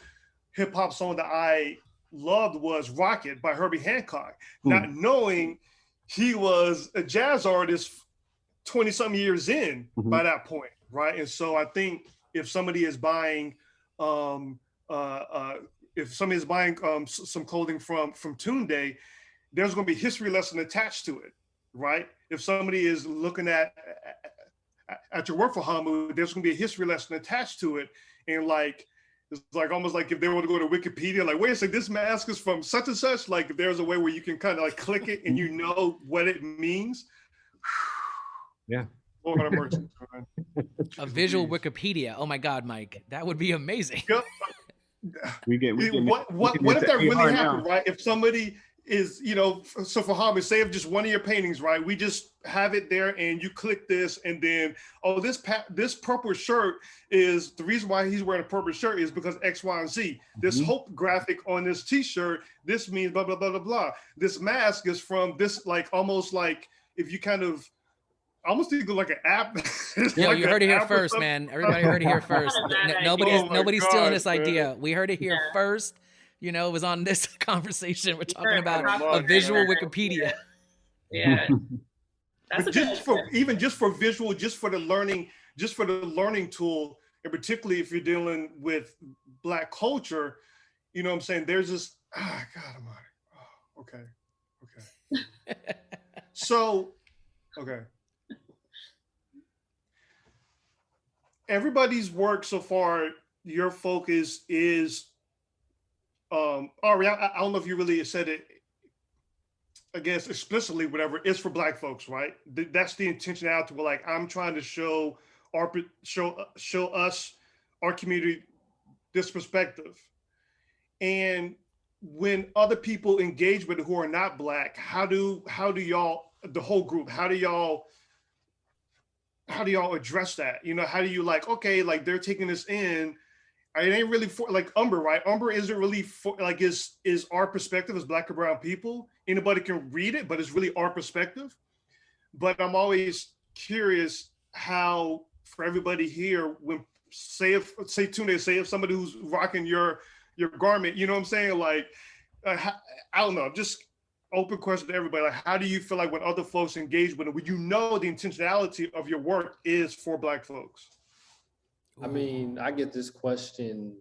hip hop song that I loved was Rocket by Herbie Hancock, not knowing he was a jazz artist 20 some years in by that point, right? And so I think if somebody is buying some clothing from Tunde, there's going to be a history lesson attached to it, right? If somebody is looking at your work for Fahamu, there's going to be a history lesson attached to it. And like, it's like almost like if they want to go to Wikipedia, like, wait a second, this mask is from such and such. Like, if there's a way where you can kind of like click it and you know what it means. Yeah. Lord have mercy. A visual Wikipedia. Oh my God, Mike, that would be amazing. What if that really happened, right? If somebody is, so for Ahmad, say if just one of your paintings, right? We just have it there and you click this and then, oh, this purple shirt is, the reason why he's wearing a purple shirt is because X, Y, and Z. This hope graphic on this t-shirt, this means blah, blah, blah, blah, blah. This mask is from this, like, almost like if you kind of, almost think of like an app. Yo, like you heard it here first, man. Everybody heard it here first. Nobody's stealing this idea. We heard it here first. It was on this conversation. We're talking about a visual Wikipedia. Yeah. But just for visual, just for the learning tool, and particularly if you're dealing with Black culture, you know what I'm saying? There's this, God almighty. Okay. So, okay. Everybody's work so far, your focus is, Ariel, I don't know if you really said it, I guess explicitly, whatever, it's for Black folks, right? That's the intentionality. We're like, I'm trying to show us, our community, this perspective. And when other people engage with it who are not Black, how do y'all, the whole group, how do y'all address that? How do you like, okay, like they're taking this in, it ain't really for like Umber, right? Umber isn't really for like is our perspective as Black or brown people. Anybody can read it, but it's really our perspective. But I'm always curious how for everybody here, when say if somebody who's rocking your garment, you know what I'm saying? Like, I don't know, just open question to everybody. Like, how do you feel like when other folks engage with it, when the intentionality of your work is for Black folks? I mean, I get this question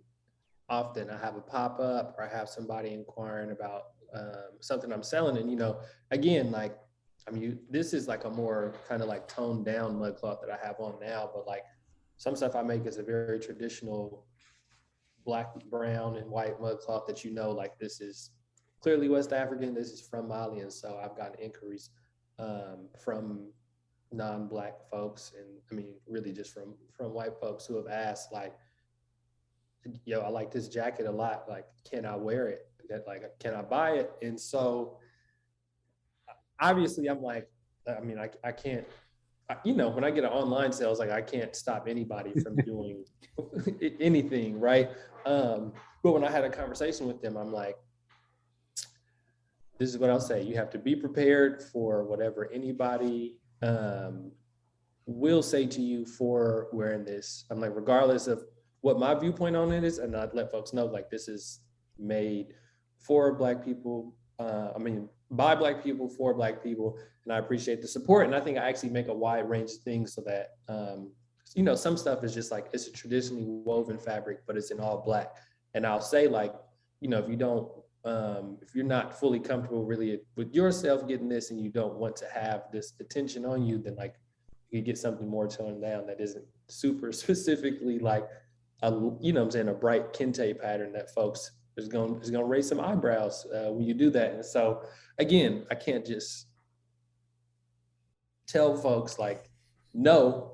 often. I have a pop-up or I have somebody inquiring about something I'm selling. And, again, like, this is like a more kind of like toned down mud cloth that I have on now, but like some stuff I make is a very traditional Black, brown, and white mud cloth that, like this is clearly West African, this is from Mali. And so I've gotten inquiries from non-Black folks, and really just from white folks who have asked, like, yo, I like this jacket a lot, like, can I wear it? Can I buy it? And so obviously I'm like, I can't, when I get an online sales, like I can't stop anybody from doing anything, right? But when I had a conversation with them, I'm like, this is what I'll say. You have to be prepared for whatever anybody will say to you for wearing this. I'm like, regardless of what my viewpoint on it is, and I'd let folks know, like, this is made for Black people, by Black people, for Black people, and I appreciate the support. And I think I actually make a wide range of things so that, some stuff is just like, it's a traditionally woven fabric, but it's in all Black. And I'll say, like, if you don't, if you're not fully comfortable really with yourself getting this and you don't want to have this attention on you, then like you get something more toned down that isn't super specifically like a bright kente pattern that folks is going to raise some eyebrows when you do that. And so again, I can't just tell folks like no.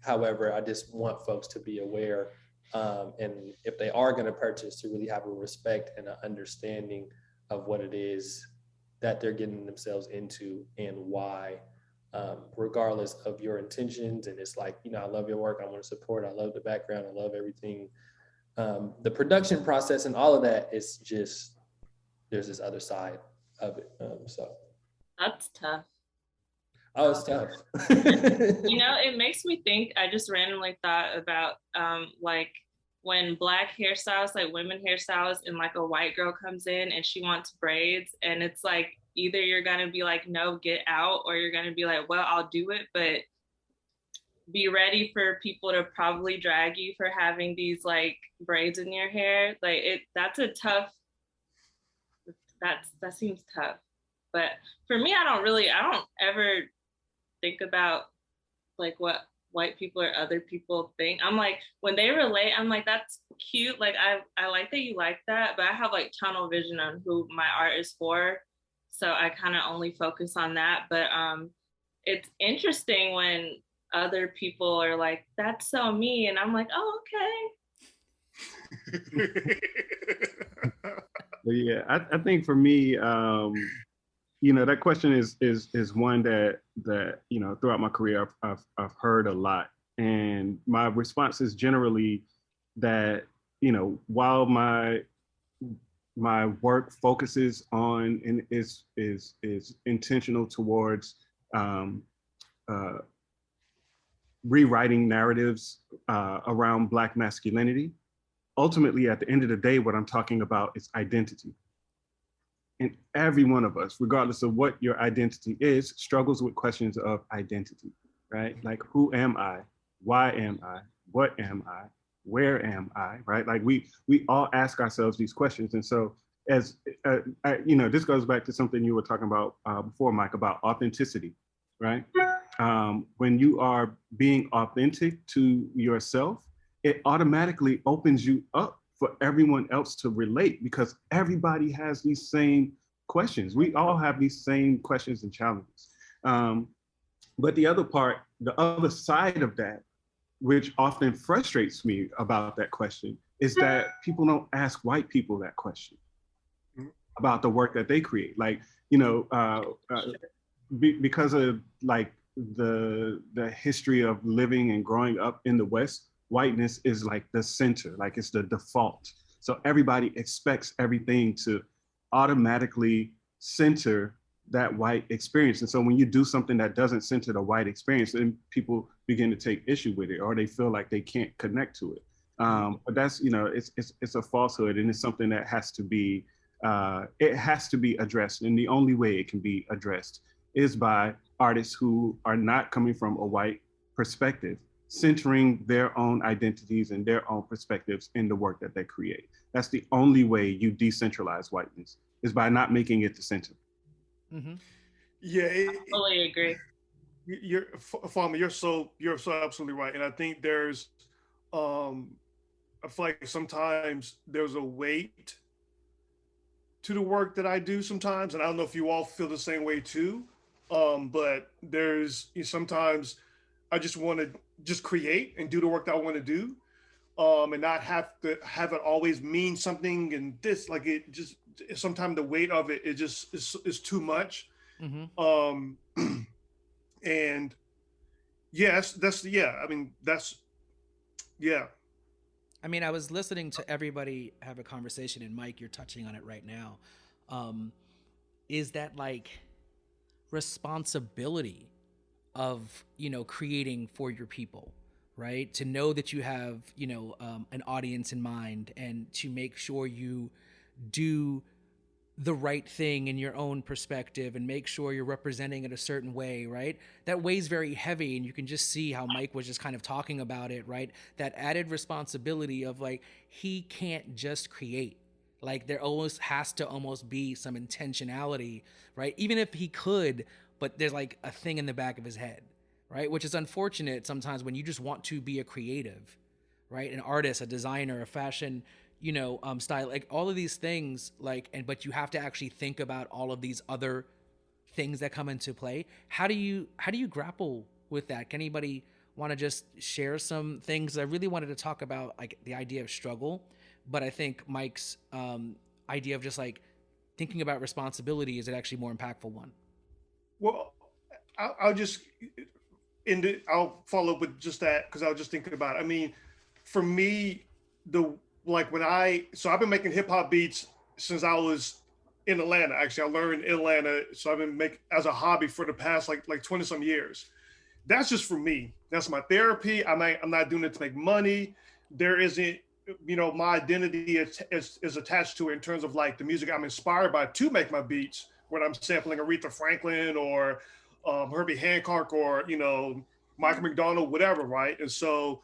However, I just want folks to be aware. And if they are going to purchase, to really have a respect and an understanding of what it is that they're getting themselves into and why, regardless of your intentions. And it's like, I love your work. I want to support. I love the background. I love everything. The production process and all of that is just, there's this other side of it. So that's tough. Oh, it's tough. It makes me think, I just randomly thought about like when Black hairstylists, like women hairstylists, and like a white girl comes in and she wants braids, and it's like either you're gonna be like, no, get out, or you're gonna be like, well, I'll do it, but be ready for people to probably drag you for having these like braids in your hair. Like that's a tough, that seems tough. But for me, I don't ever think about like what white people or other people think. I'm like, when they relate, I'm like, that's cute. Like I like that you like that, but I have like tunnel vision on who my art is for. So I kind of only focus on that. But it's interesting when other people are like, that's so me. And I'm like, oh, okay. Yeah, I think for me, that question is one that throughout my career I've heard a lot, and my response is generally that while my work focuses on and is intentional towards rewriting narratives around Black masculinity, ultimately at the end of the day, what I'm talking about is identity. And every one of us, regardless of what your identity is, struggles with questions of identity, right? Like, who am I? Why am I? What am I? Where am I? Right? Like we all ask ourselves these questions. And so as, this goes back to something you were talking about before, Mike, about authenticity, right? When you are being authentic to yourself, it automatically opens you up for everyone else to relate, because everybody has these same questions. We all have these same questions and challenges. But the other side of that, which often frustrates me about that question, is that people don't ask white people that question about the work that they create. Like, because of like the history of living and growing up in the West, whiteness is like the center, like it's the default. So everybody expects everything to automatically center that white experience. And so when you do something that doesn't center the white experience, then people begin to take issue with it, or they feel like they can't connect to it. But that's, it's a falsehood, and it's something that has to be addressed. And the only way it can be addressed is by artists who are not coming from a white perspective, centering their own identities and their own perspectives in the work that they create. That's the only way you decentralize whiteness, is by not making it the center. Mm-hmm. Yeah, I fully agree. Fahamu, you're so absolutely right. And I think there's, I feel like sometimes there's a weight to the work that I do sometimes, and I don't know if you all feel the same way too. But there's sometimes I just want to just create and do the work that I want to do, and not have to have it always mean something. And this, like, it just sometimes the weight of it just is too much. Mm-hmm. And yes, I mean, I was listening to everybody have a conversation, and Mike, you're touching on it right now. Is that like responsibility of, creating for your people, right? To know that you have, an audience in mind, and to make sure you do the right thing in your own perspective, and make sure you're representing it a certain way, right? That weighs very heavy, and you can just see how Mike was just kind of talking about it, right? That added responsibility of like, he can't just create. Like, there almost has to almost be some intentionality, right? Even if he could, but there's like a thing in the back of his head, right? Which is unfortunate sometimes when you just want to be a creative, right? An artist, a designer, a fashion, style, like all of these things, but you have to actually think about all of these other things that come into play. How do you grapple with that? Can anybody want to just share some things? I really wanted to talk about like the idea of struggle, but I think Mike's idea of just like thinking about responsibility is actually more impactful one. Well, I'll follow up with just that, because I was just thinking about it. I mean, for me, I've been making hip hop beats since I was in Atlanta. Actually, I learned in Atlanta, so I've been making as a hobby for the past like 20 some years. That's just for me. That's my therapy. I'm not doing it to make money. There isn't my identity is attached to it in terms of like the music I'm inspired by to make my beats, when I'm sampling Aretha Franklin or Herbie Hancock or, Michael McDonald, whatever, right? And so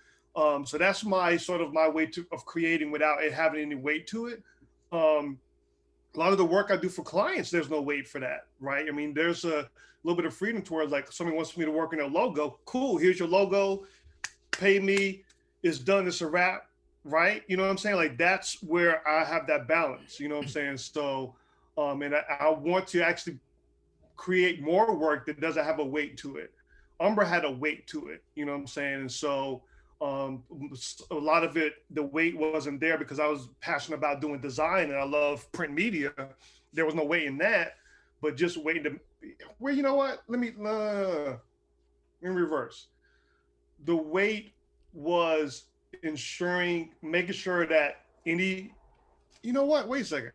that's my sort of my way of creating without it having any weight to it. A lot of the work I do for clients, there's no weight for that, right? I mean, there's a little bit of freedom towards like somebody wants me to work on a logo. Cool, here's your logo, pay me, it's done, it's a wrap, right? You know what I'm saying? Like that's where I have that balance, you know what I'm saying? So, and I want to actually create more work that doesn't have a weight to it. Umbra had a weight to it, you know what I'm saying? And so a lot of it, the weight wasn't there because I was passionate about doing design and I love print media. There was no weight in that, but just waiting to, well, you know what? Let me in reverse. The weight was making sure that any, you know what? Wait a second.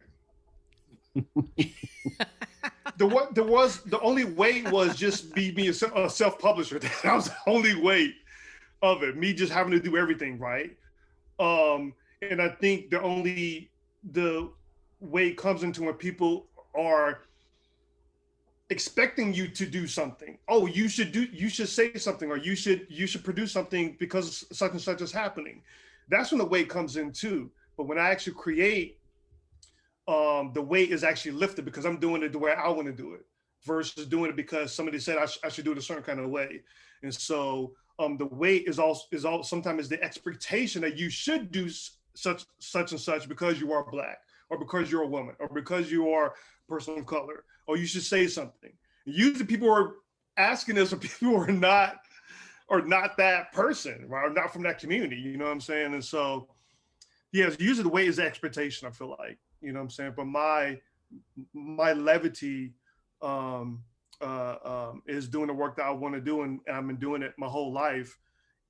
The only weight was just me being a self-publisher. That was the only weight of it. Me just having to do everything right. And I think the weight comes into when people are expecting you to do something. Oh, you should say something, or you should produce something because such and such is happening. That's when the weight comes in too. But when I actually create, the weight is actually lifted because I'm doing it the way I want to do it versus doing it because somebody said I should do it a certain kind of way. And so the weight is also sometimes the expectation that you should do such and such because you are Black, or because you're a woman, or because you are a person of color, or you should say something. Usually people are asking this, or people who are not that person, right? Or not from that community, you know what I'm saying? And so, yeah, usually the weight is the expectation, I feel like, you know what I'm saying? But my levity is doing the work that I want to do, and I've been doing it my whole life.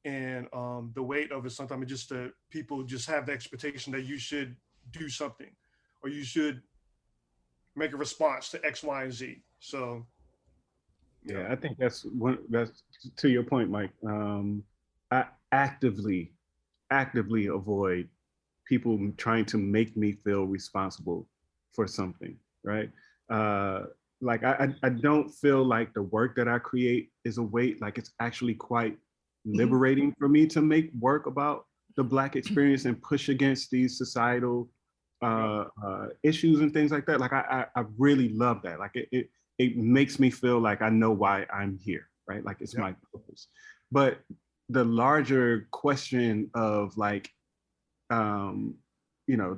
And the weight of it, sometimes it's just people just have the expectation that you should do something, or you should make a response to X, Y, and Z. So, yeah, I think that's to your point, Mike. I actively avoid people trying to make me feel responsible for something, right? Like I don't feel like the work that I create is a weight. Like it's actually quite liberating for me to make work about the Black experience and push against these societal issues and things like that. Like I really love that. Like it makes me feel like I know why I'm here, right? Like it's my purpose. But the larger question of like, the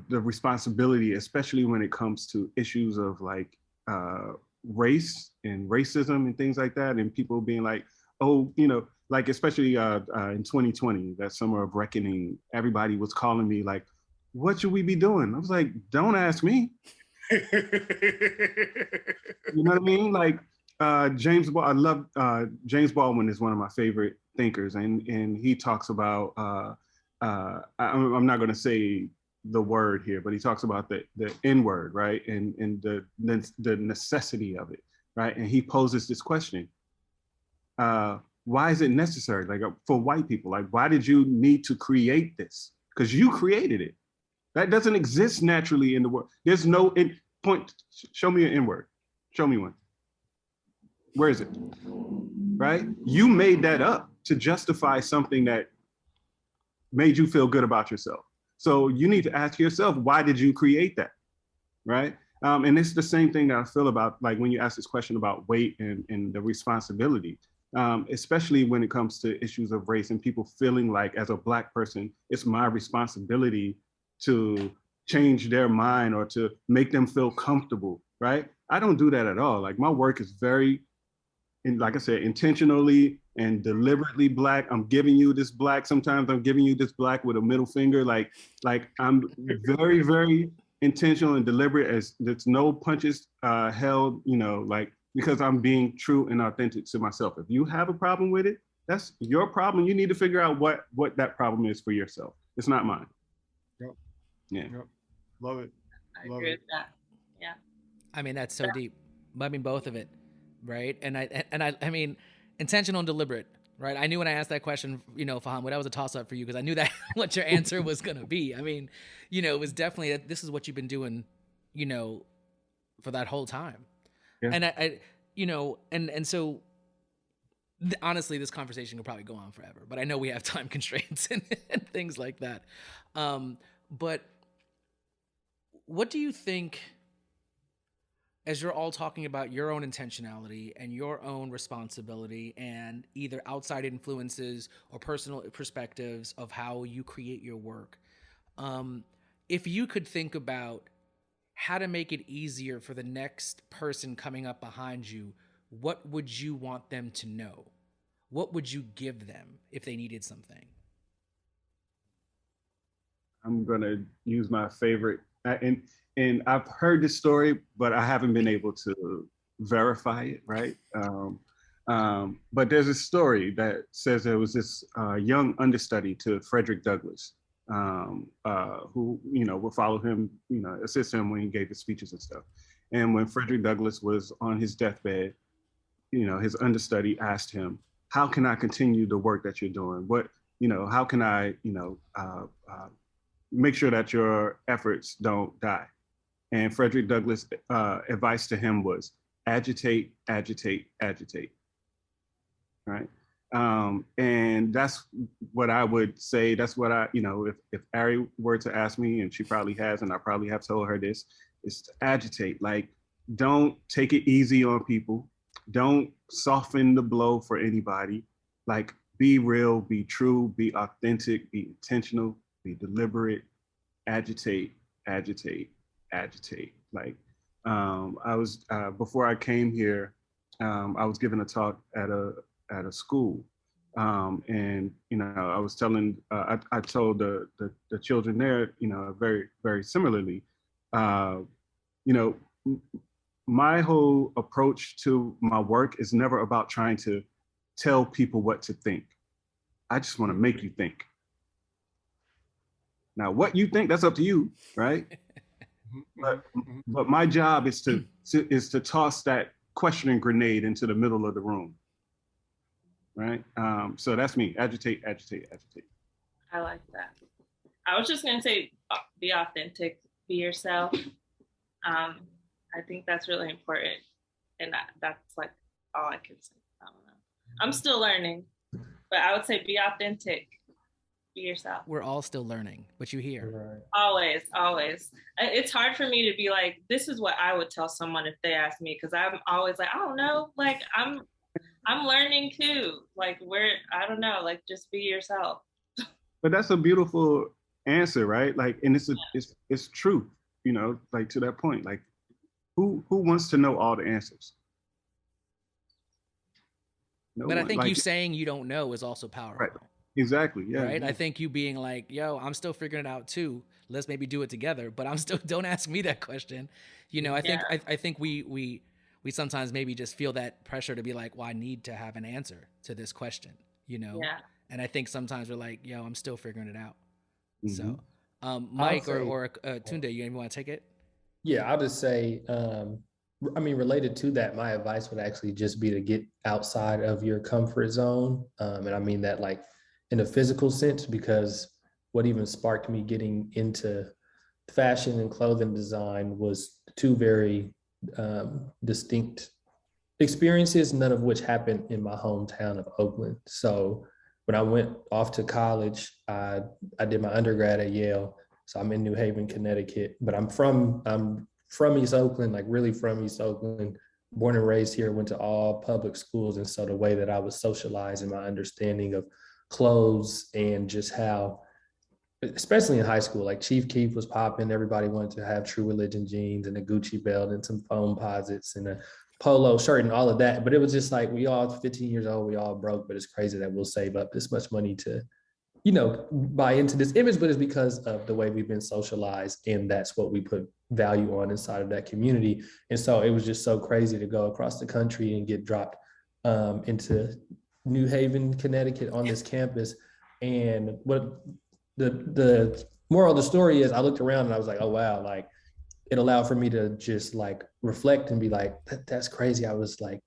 responsibility, especially when it comes to issues of like race and racism and things like that, and people being like, oh, like especially in 2020, that summer of reckoning, everybody was calling me like, what should we be doing? I was like, don't ask me. You know what I mean? Like I love James Baldwin is one of my favorite thinkers, and he talks about I'm not going to say the word here, but he talks about the N word, right, and the necessity of it, right? And he poses this question: why is it necessary? Like for white people, like why did you need to create this? Because you created it. That doesn't exist naturally in the world. There's no point. Show me an N word. Show me one. Where is it? Right? You made that up to justify something that made you feel good about yourself. So you need to ask yourself, why did you create that? Right? And it's the same thing that I feel about like when you ask this question about weight and the responsibility, especially when it comes to issues of race and people feeling like as a Black person, it's my responsibility to change their mind or to make them feel comfortable, right? I don't do that at all. Like my work is very, like I said, intentionally and deliberately Black. I'm giving you this Black. Sometimes I'm giving you this Black with a middle finger. Like I'm very, very intentional and deliberate, as there's no punches held, like, because I'm being true and authentic to myself. If you have a problem with it, that's your problem. You need to figure out what that problem is for yourself. It's not mine. Yep. Yeah. Yep. Love it. I agree with that. Yeah. I mean, that's so deep. I mean, both of it, right? And I mean, intentional and deliberate. Right. I knew when I asked that question, Fahamu, that was a toss up for you because I knew that what your answer was going to be. I mean, it was definitely that this is what you've been doing, for that whole time. Yeah. And and so honestly, this conversation could probably go on forever, but I know we have time constraints and things like that. But what do you think, as you're all talking about your own intentionality and your own responsibility and either outside influences or personal perspectives of how you create your work, if you could think about how to make it easier for the next person coming up behind you, what would you want them to know? What would you give them if they needed something? I'm gonna use my favorite, and I've heard this story, but I haven't been able to verify it, right? But there's a story that says there was this young understudy to Frederick Douglass, who would follow him, assist him when he gave his speeches and stuff. And when Frederick Douglass was on his deathbed, his understudy asked him, "How can I continue the work that you're doing? How can I, make sure that your efforts don't die?" And Frederick Douglass' advice to him was agitate, agitate, agitate, right? And that's what I would say. That's what if Ari were to ask me, and she probably has, and I probably have told her this, is to agitate. Like, don't take it easy on people. Don't soften the blow for anybody. Like, be real, be true, be authentic, be intentional, be deliberate, agitate, agitate, agitate. Like, I was before I came here, I was giving a talk at a school, and I was telling, I told the children there, very very similarly, my whole approach to my work is never about trying to tell people what to think. I just want to make you think. Now, what you think, that's up to you, right? But my job is to toss that questioning grenade into the middle of the room, right? So that's me. Agitate, agitate, agitate. I like that. I was just gonna say, be authentic, be yourself. I think that's really important, and that's like all I can say. I don't know. I'm still learning, but I would say be authentic. Be yourself. We're all still learning, but you hear. Right. Always, always. It's hard for me to be like, this is what I would tell someone if they ask me, because I'm always like, I don't know. Like, I'm learning too. Like, I don't know. Like, just be yourself. But that's a beautiful answer, right? Like, and it's truth. Like, to that point. Like, who wants to know all the answers? No but one. I think like, you saying you don't know is also powerful. Right. Exactly. Yeah. Right. Yeah. I think you being like, yo, I'm still figuring it out too. Let's maybe do it together. But I'm still, don't ask me that question. I think we sometimes maybe just feel that pressure to be like, well, I need to have an answer to this question, Yeah. And I think sometimes we're like, yo, I'm still figuring it out. Mm-hmm. So, Mike or Tunde, you want to take it? Yeah, I'll just say, related to that, my advice would actually just be to get outside of your comfort zone. And I mean that like in a physical sense, because what even sparked me getting into fashion and clothing design was two very distinct experiences, none of which happened in my hometown of Oakland. So when I went off to college, I did my undergrad at Yale. So I'm in New Haven, Connecticut, but I'm from East Oakland, like really from East Oakland, born and raised here, went to all public schools. And so the way that I was socialized and my understanding of clothes and just how, especially in high school, like Chief Keef was popping, everybody wanted to have True Religion jeans and a Gucci belt and some foam posits and a polo shirt and all of that. But it was just like, we all 15 years old, we all broke, but it's crazy that we'll save up this much money to buy into this image, but it's because of the way we've been socialized, and that's what we put value on inside of that community. And so it was just so crazy to go across the country and get dropped into New Haven, Connecticut on this campus. And what the moral of the story is, I looked around and I was like, oh wow, like it allowed for me to just like reflect and be like, that's crazy. I was like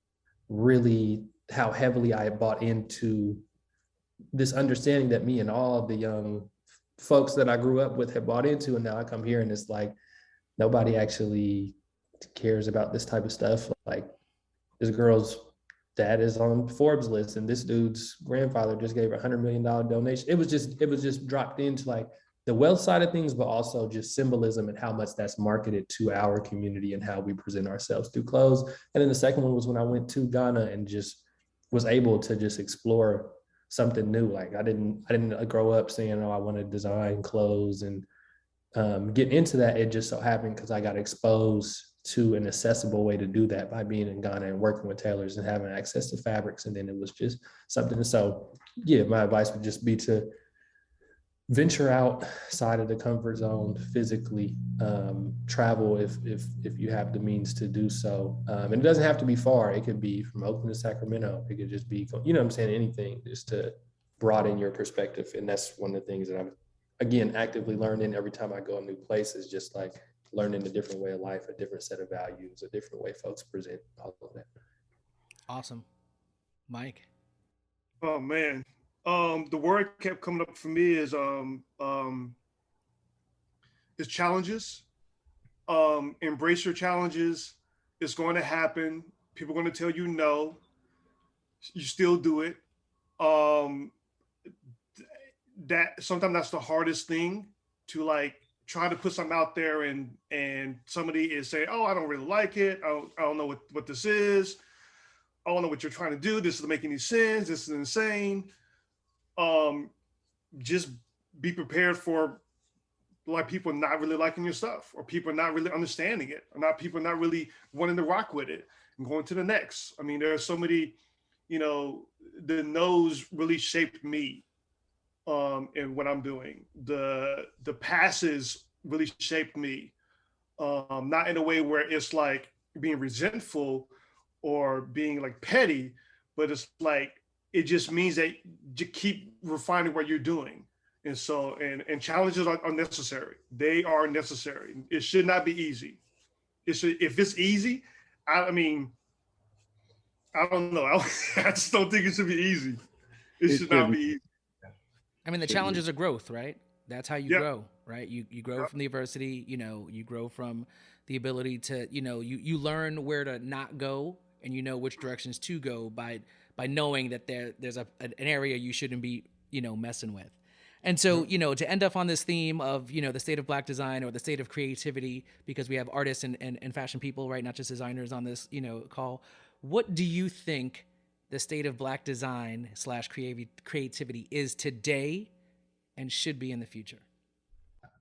really how heavily I bought into this understanding that me and all the young folks that I grew up with had bought into. And now I come here and it's like, nobody actually cares about this type of stuff. Like, this girl's dad is on Forbes list and this dude's grandfather just gave $100 million donation. It was just dropped into like the wealth side of things, but also just symbolism and how much that's marketed to our community and how we present ourselves through clothes. And then the second one was when I went to Ghana and just was able to just explore something new. Like I didn't grow up saying, oh, I want to design clothes and get into that. It just so happened because I got exposed to an accessible way to do that by being in Ghana and working with tailors and having access to fabrics. And then it was just something. So yeah, my advice would just be to venture outside of the comfort zone physically, travel if you have the means to do so. And it doesn't have to be far. It could be from Oakland to Sacramento. It could just be, you know what I'm saying, anything just to broaden your perspective. And that's one of the things that I'm, again, actively learning every time I go a new place, is just like learning a different way of life, a different set of values, a different way folks present, all of that. Awesome. Mike? Oh, man. The word kept coming up for me is challenges. Embrace your challenges. It's going to happen. People are going to tell you no. You still do it. That sometimes that's the hardest thing, to like try to put something out there and somebody is saying, oh, I don't really like it. I don't know what this is. I don't know what you're trying to do. This doesn't make any sense. This is insane. Just be prepared for like people not really liking your stuff, or people not really understanding it, or people not really wanting to rock with it and going to the next. I mean, there are so many, the no's really shaped me in what I'm doing. The passes really shaped me, not in a way where it's like being resentful or being like petty, but it's like, it just means that you keep refining what you're doing. And so, and challenges are necessary. They are necessary. It should not be easy. If it's easy, I mean, I don't know. I just don't think it should be easy. It should not be easy. I mean, the challenges are growth, right? That's how you grow, right? You grow from the adversity, you grow from the ability to, you learn where to not go, and you know which directions to go by knowing that there's an area you shouldn't be, messing with. And so, to end up on this theme of, the state of Black design, or the state of creativity, because we have artists and fashion people, right? Not just designers on this, call. What do you think the state of Black design / creativity is today and should be in the future?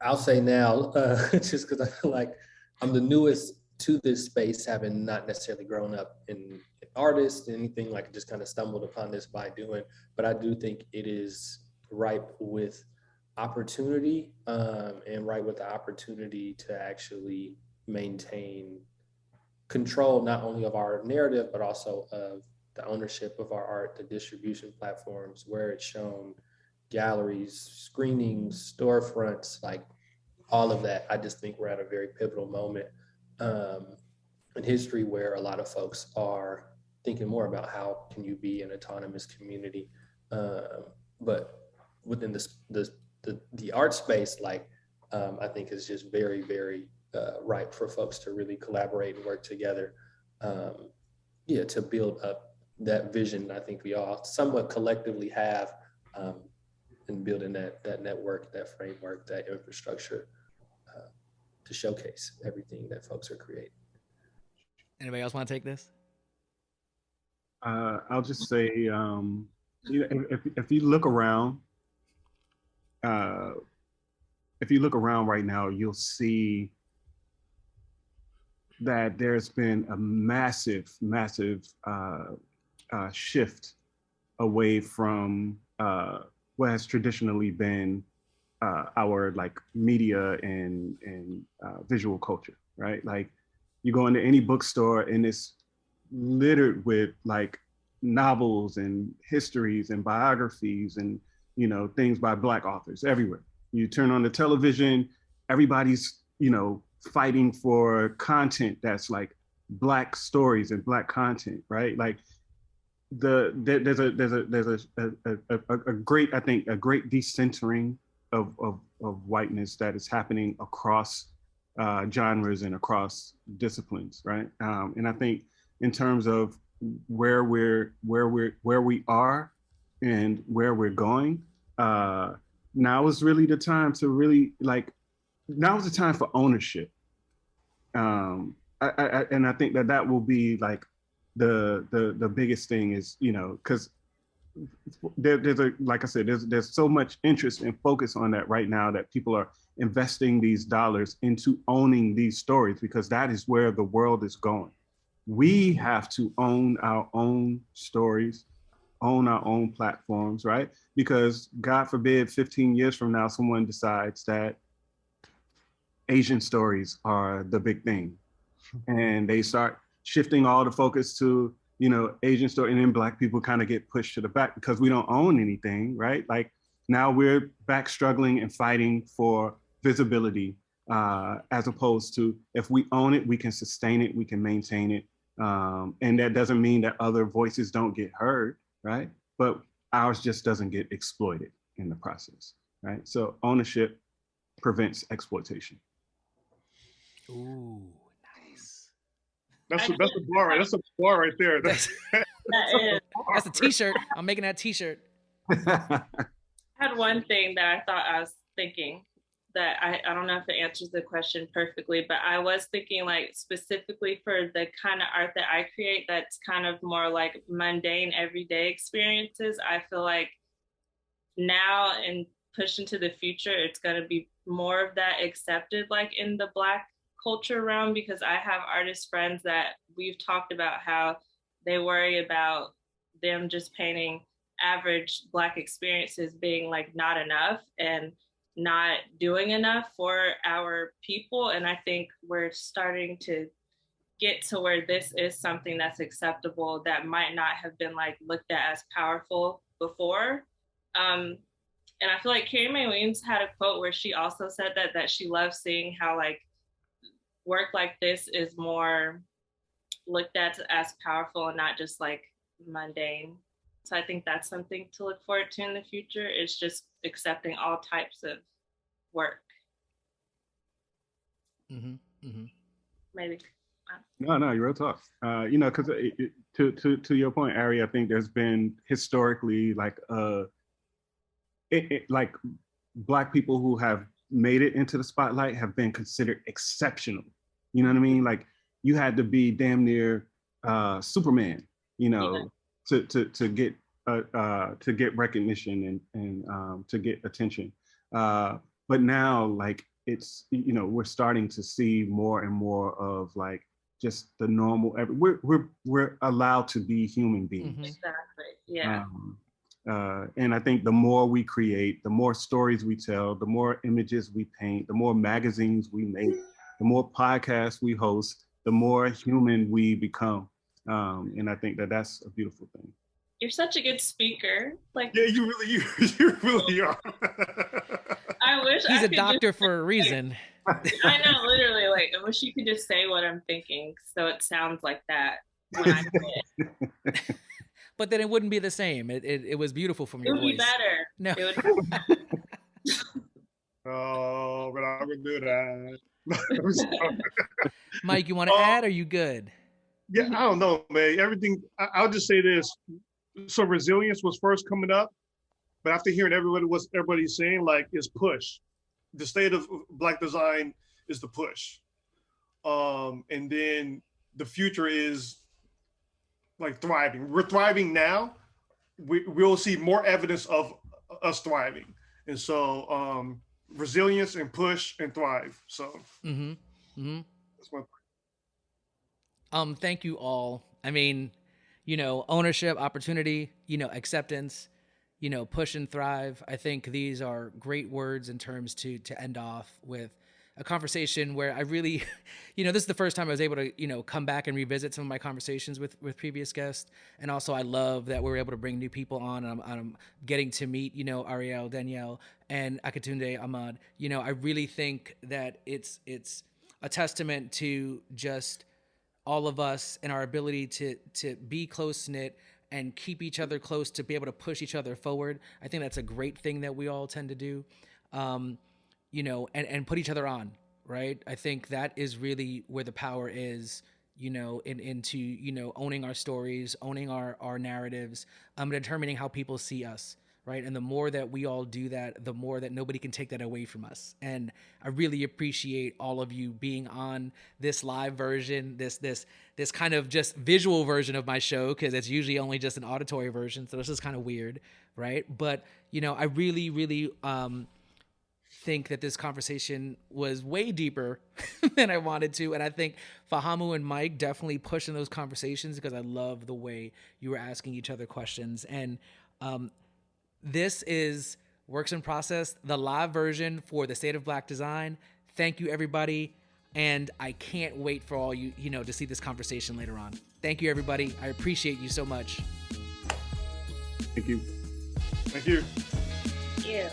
I'll say now, just because I feel like I'm the newest to this space, having not necessarily grown up in artists, anything, like just kind of stumbled upon this by doing, but I do think it is ripe with opportunity, and ripe with the opportunity to actually maintain control, not only of our narrative, but also of the ownership of our art, the distribution platforms, where it's shown, galleries, screenings, storefronts, like all of that. I just think we're at a very pivotal moment in history where a lot of folks are thinking more about how can you be an autonomous community, but within the art space, like I think is just very, very ripe for folks to really collaborate and work together, to build up that vision I think we all somewhat collectively have, and building that network, that framework, that infrastructure to showcase everything that folks are creating. Anybody else want to take this? I'll just say, if you look around, right now, you'll see that there's been a massive shift away from what has traditionally been our like media and visual culture, right? Like you go into any bookstore and it's littered with like novels and histories and biographies and things by Black authors everywhere. You turn on the television, everybody's fighting for content that's like Black stories and Black content, right? Like there's a great, I think, a great decentering of whiteness that is happening across genres and across disciplines, right? And I think in terms of where we are and where we're going, now is really the time to really now is the time for ownership. And I think that will be like the biggest thing is, because there's like I said, there's so much interest and focus on that right now that people are investing these dollars into owning these stories, because that is where the world is going. We have to own our own stories, own our own platforms, right? Because God forbid 15 years from now, someone decides that Asian stories are the big thing. And they start shifting all the focus to, Asian story, and then Black people kind of get pushed to the back because we don't own anything, right? Like now we're back struggling and fighting for visibility, as opposed to if we own it, we can sustain it, we can maintain it. And that doesn't mean that other voices don't get heard, right? But ours just doesn't get exploited in the process, right? So ownership prevents exploitation. Ooh, nice. That's a bar. That's a bar right there. That's a t-shirt. I'm making that t-shirt. I had one thing that I thought I was thinking that I don't know if it answers the question perfectly, but I was thinking like specifically for the kind of art that I create that's kind of more like mundane everyday experiences. I feel like now and push into the future, it's going to be more of that accepted like in the Black culture realm, because I have artist friends that we've talked about how they worry about them just painting average Black experiences being like not enough and not doing enough for our people. And I think we're starting to get to where this is something that's acceptable that might not have been like looked at as powerful before. And I feel like Carrie Mae Weems had a quote where she also said that she loves seeing how like work like this is more looked at as powerful and not just like mundane. So I think that's something to look forward to in the future, is just accepting all types of work. Mm-hmm. Mm-hmm. Maybe. No, you're real talk. Because to your point, Ari, I think there's been historically like like Black people who have made it into the spotlight have been considered exceptional. You know what I mean? Like you had to be damn near Superman, to get recognition and to get attention. But now, like it's we're starting to see more and more of like just the normal. We're allowed to be human beings. Mm-hmm. Exactly. Yeah. And I think the more we create, the more stories we tell, the more images we paint, the more magazines we make, the more podcasts we host, the more human we become. And I think that's a beautiful thing. You're such a good speaker. Like, yeah, you really are. I wish he's a could doctor just, for a reason. I know, literally. Like, I wish you could just say what I'm thinking, so it sounds like that when I say it. But then it wouldn't be the same. It was beautiful from your voice. It would be better. No. It would be better. Oh, but I would do that. Mike, you want to add? Or are you good? Yeah, I don't know, man. Everything. I'll just say this. So resilience was first coming up, but after hearing everybody's saying, like, is push. The state of Black design is the push, and then the future is like thriving. We're thriving now. We'll see more evidence of us thriving, and so resilience and push and thrive. So that's my point. Thank you all. I mean, ownership, opportunity, acceptance, push and thrive. I think these are great words in terms to end off with a conversation where I really, this is the first time I was able to, come back and revisit some of my conversations with previous guests. And also I love that we're able to bring new people on, and I'm getting to meet, Ariel, Dannielle, and Akintunde, Ahmad. I really think that it's a testament to just all of us and our ability to be close-knit and keep each other close to be able to push each other forward. I think that's a great thing that we all tend to do, you know, and put each other on, right? I think that is really where the power is, you know, into, you know, owning our stories, owning our narratives, determining how people see us, right? And the more that we all do that, the more that nobody can take that away from us. And I really appreciate all of you being on this live version, this kind of just visual version of my show, because it's usually only just an auditory version. So this is kind of weird, right? But, you know, I really, really think that this conversation was way deeper than I wanted to. And I think Fahamu and Mike definitely pushing those conversations, because I love the way you were asking each other questions. And this is Works in Process, the live version for the State of Black Design. Thank you, everybody. And I can't wait for all you, you know, to see this conversation later on. Thank you, everybody. I appreciate you so much. Thank you. Thank you. Yeah.